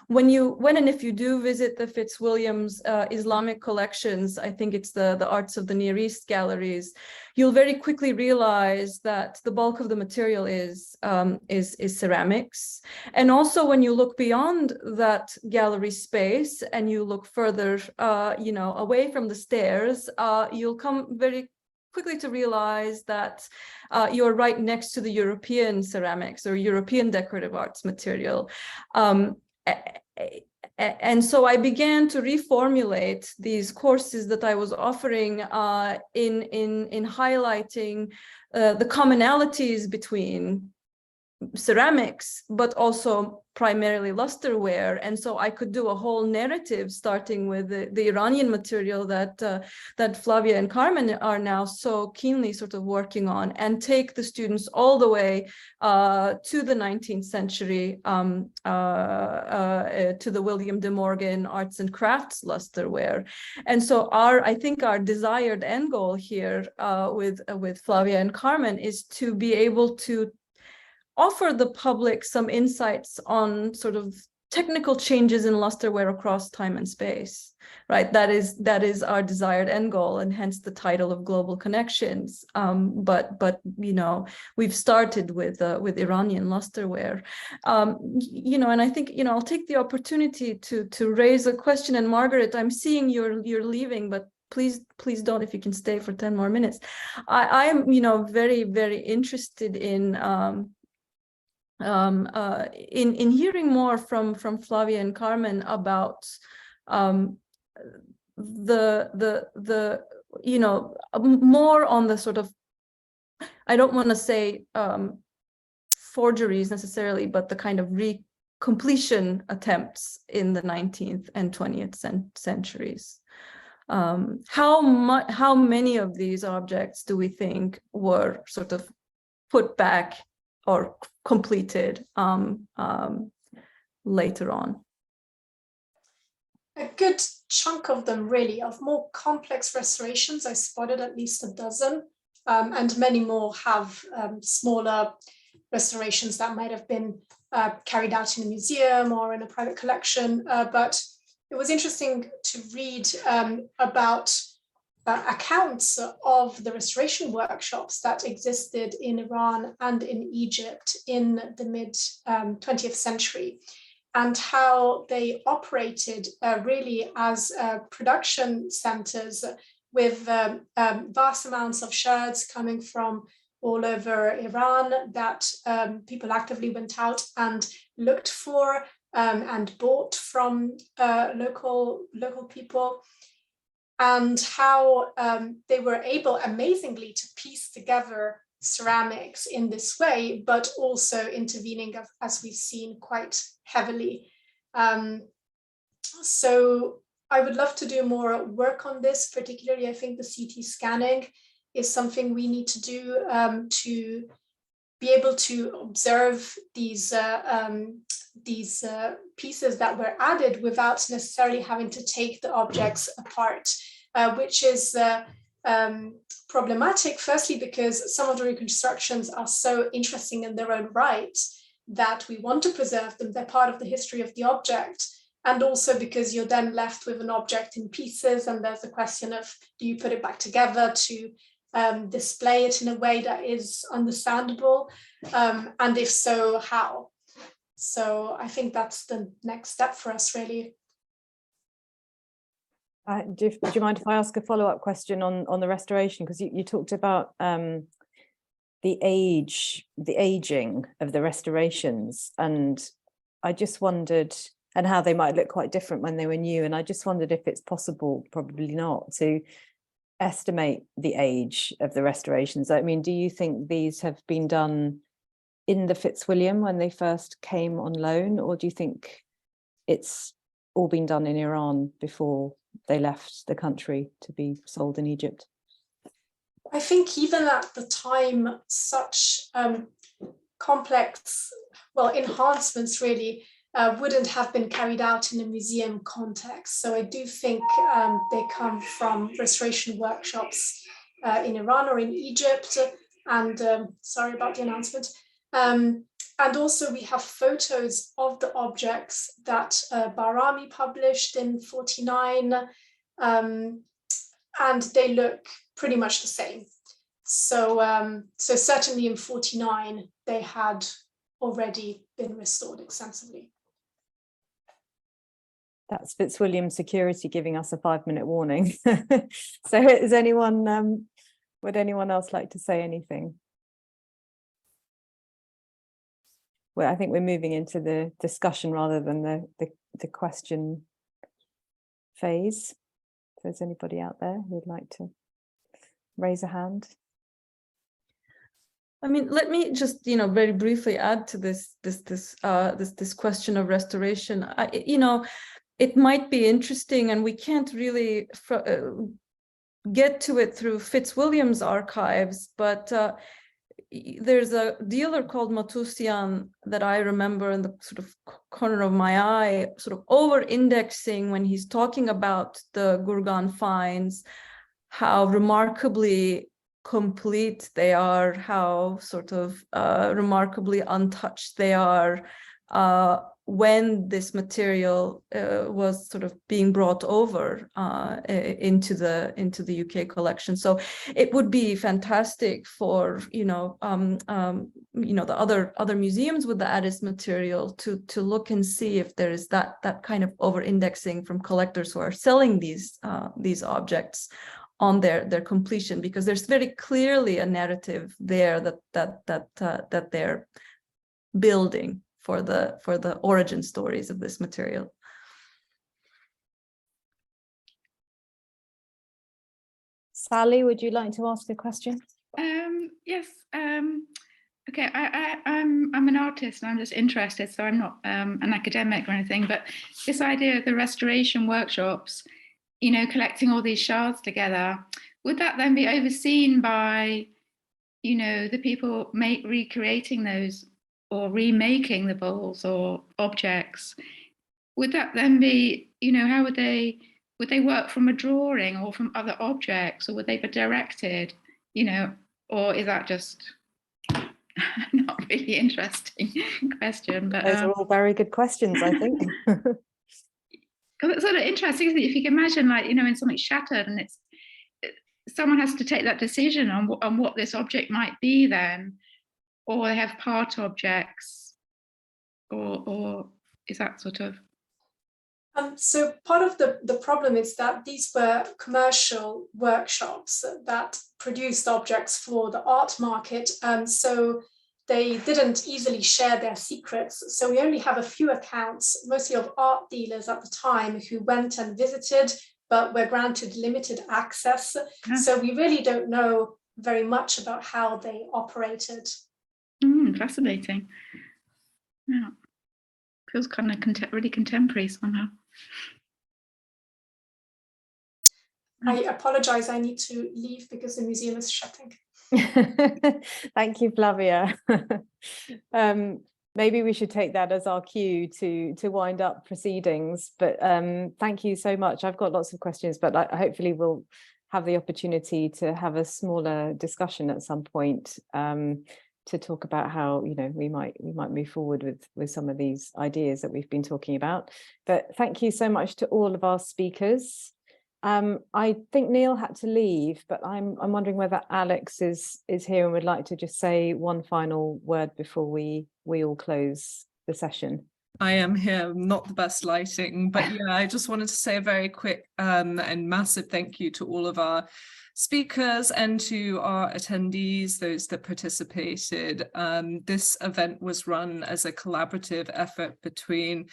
when and if you do visit the Fitzwilliam's Islamic collections, I think it's the Arts of the Near East galleries, you'll very quickly realize that the bulk of the material is ceramics. And also when you look beyond that gallery space and you look further, away from the stairs, you'll come very quickly to realize that you're right next to the European ceramics or European decorative arts material. And so I began to reformulate these courses that I was offering in highlighting the commonalities between ceramics, but also primarily lusterware. And so I could do a whole narrative starting with the Iranian material that Flavia and Carmen are now so keenly sort of working on, and take the students all the way to the 19th century, to the William de Morgan arts and crafts lusterware. And so I think our desired end goal here with Flavia and Carmen is to be able to offer the public some insights on sort of technical changes in lusterware across time and space, right? That is our desired end goal, and hence the title of Global Connections. But we've started with Iranian lusterware, and I think I'll take the opportunity to raise a question. And Margaret, I'm seeing you're leaving, but please don't, if you can stay for 10 more minutes. I am very, very interested in hearing more from Flavia and Carmen about more on the sort of, I don't want to say forgeries necessarily, but the kind of recompletion attempts in the 19th and 20th centuries. How many of these objects do we think were sort of put back or completed later on?
A good chunk of them, really, of more complex restorations. I spotted at least a dozen, and many more have smaller restorations that might have been carried out in a museum or in a private collection. But it was interesting to read about accounts of the restoration workshops that existed in Iran and in Egypt in the mid-20th century, and how they operated really as production centers with vast amounts of sherds coming from all over Iran that people actively went out and looked for and bought from local people, and how they were able amazingly to piece together ceramics in this way, but also intervening, as we've seen, quite heavily. So I would love to do more work on this. Particularly, I think the CT scanning is something we need to do to be able to observe these pieces that were added without necessarily having to take the objects apart, which is problematic, firstly, because some of the reconstructions are so interesting in their own right that we want to preserve them. They're part of the history of the object. And also because you're then left with an object in pieces, and there's the question of, do you put it back together to display it in a way that is understandable? And if so, how? So I think that's the next step for us, really.
Do you mind if I ask a follow-up question on the restoration? Because you talked about the aging of the restorations, and I just wondered, and how they might look quite different when they were new. And I just wondered if it's possible, probably not, to estimate the age of the restorations. I mean, do you think these have been done in the Fitzwilliam when they first came on loan, or do you think it's all been done in Iran before they left the country to be sold in Egypt?
I think even at the time, such complex, well, enhancements really wouldn't have been carried out in a museum context. So I do think they come from restoration workshops in Iran or in Egypt. And sorry about the announcement. And also we have photos of the objects that Barami published in 49, and they look pretty much the same. So, so certainly in 49, they had already been restored extensively.
That's Fitzwilliam security giving us a 5-minute warning. So is anyone, would anyone else like to say anything? Well, I think we're moving into the discussion rather than the question phase. If there's anybody out there who would like to raise a hand.
I mean, let me just, very briefly add to this question of restoration. It might be interesting, and we can't really get to it through Fitzwilliam's archives, but there's a dealer called Matusian that I remember in the sort of corner of my eye, sort of over-indexing when he's talking about the Gorgan finds, how remarkably complete they are, how sort of remarkably untouched they are when this material was sort of being brought over into the UK collection. So it would be fantastic for the other museums with the Adès material to look and see if there is that kind of over-indexing from collectors who are selling these objects on their completion, because there's very clearly a narrative there that they're building for the origin stories of this material.
Sally, would you like to ask a question?
Yes. Okay, I'm an artist and I'm just interested, so I'm not an academic or anything, but this idea of the restoration workshops, collecting all these shards together, would that then be overseen by, the people recreating those or remaking the bowls or objects? Would that then be, how would they work from a drawing or from other objects, or would they be directed, or is that just not really interesting question? But
those are all very good questions, I think.
It's sort of interesting, isn't it? If you can imagine, like, when something's shattered and someone has to take that decision on what this object might be then, or they have part objects, or is that sort of?
So part of the problem is that these were commercial workshops that produced objects for the art market. So they didn't easily share their secrets. So we only have a few accounts, mostly of art dealers at the time, who went and visited, but were granted limited access. So we really don't know very much about how they operated.
Fascinating. Yeah, feels kind of really contemporary somehow.
I apologize, I need to leave because the museum is shutting.
Thank you, Flavia. Maybe we should take that as our cue to wind up proceedings, but thank you so much. I've got lots of questions, but hopefully we'll have the opportunity to have a smaller discussion at some point to talk about how we might move forward with some of these ideas that we've been talking about. But thank you so much to all of our speakers. I think Neal had to leave, but I'm wondering whether Alex is here and would like to just say one final word before we all close the session?
I am here, not the best lighting, but yeah, I just wanted to say a very quick and massive thank you to all of our speakers and to our attendees, those that participated. This event was run as a collaborative effort between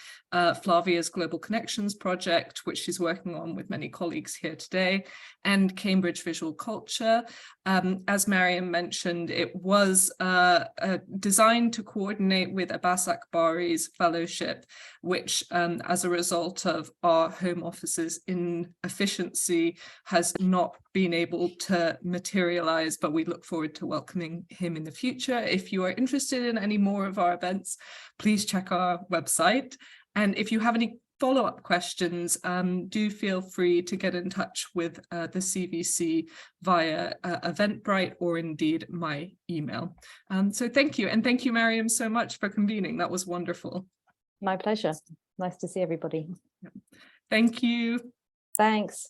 Flavia's Global Connections project, which she's working on with many colleagues here today, and Cambridge Visual Culture. As Mariam mentioned, it was designed to coordinate with Adès Akbari's fellowship, which as a result of our Home Office's inefficiency has not been able to materialize, but we look forward to welcoming him in the future. If you are interested in any more of our events, please check our website. And if you have any follow-up questions, do feel free to get in touch with the CVC via Eventbrite or indeed my email. So thank you. And thank you, Mariam, so much for convening. That was wonderful.
My pleasure. Nice to see everybody.
Thank you.
Thanks.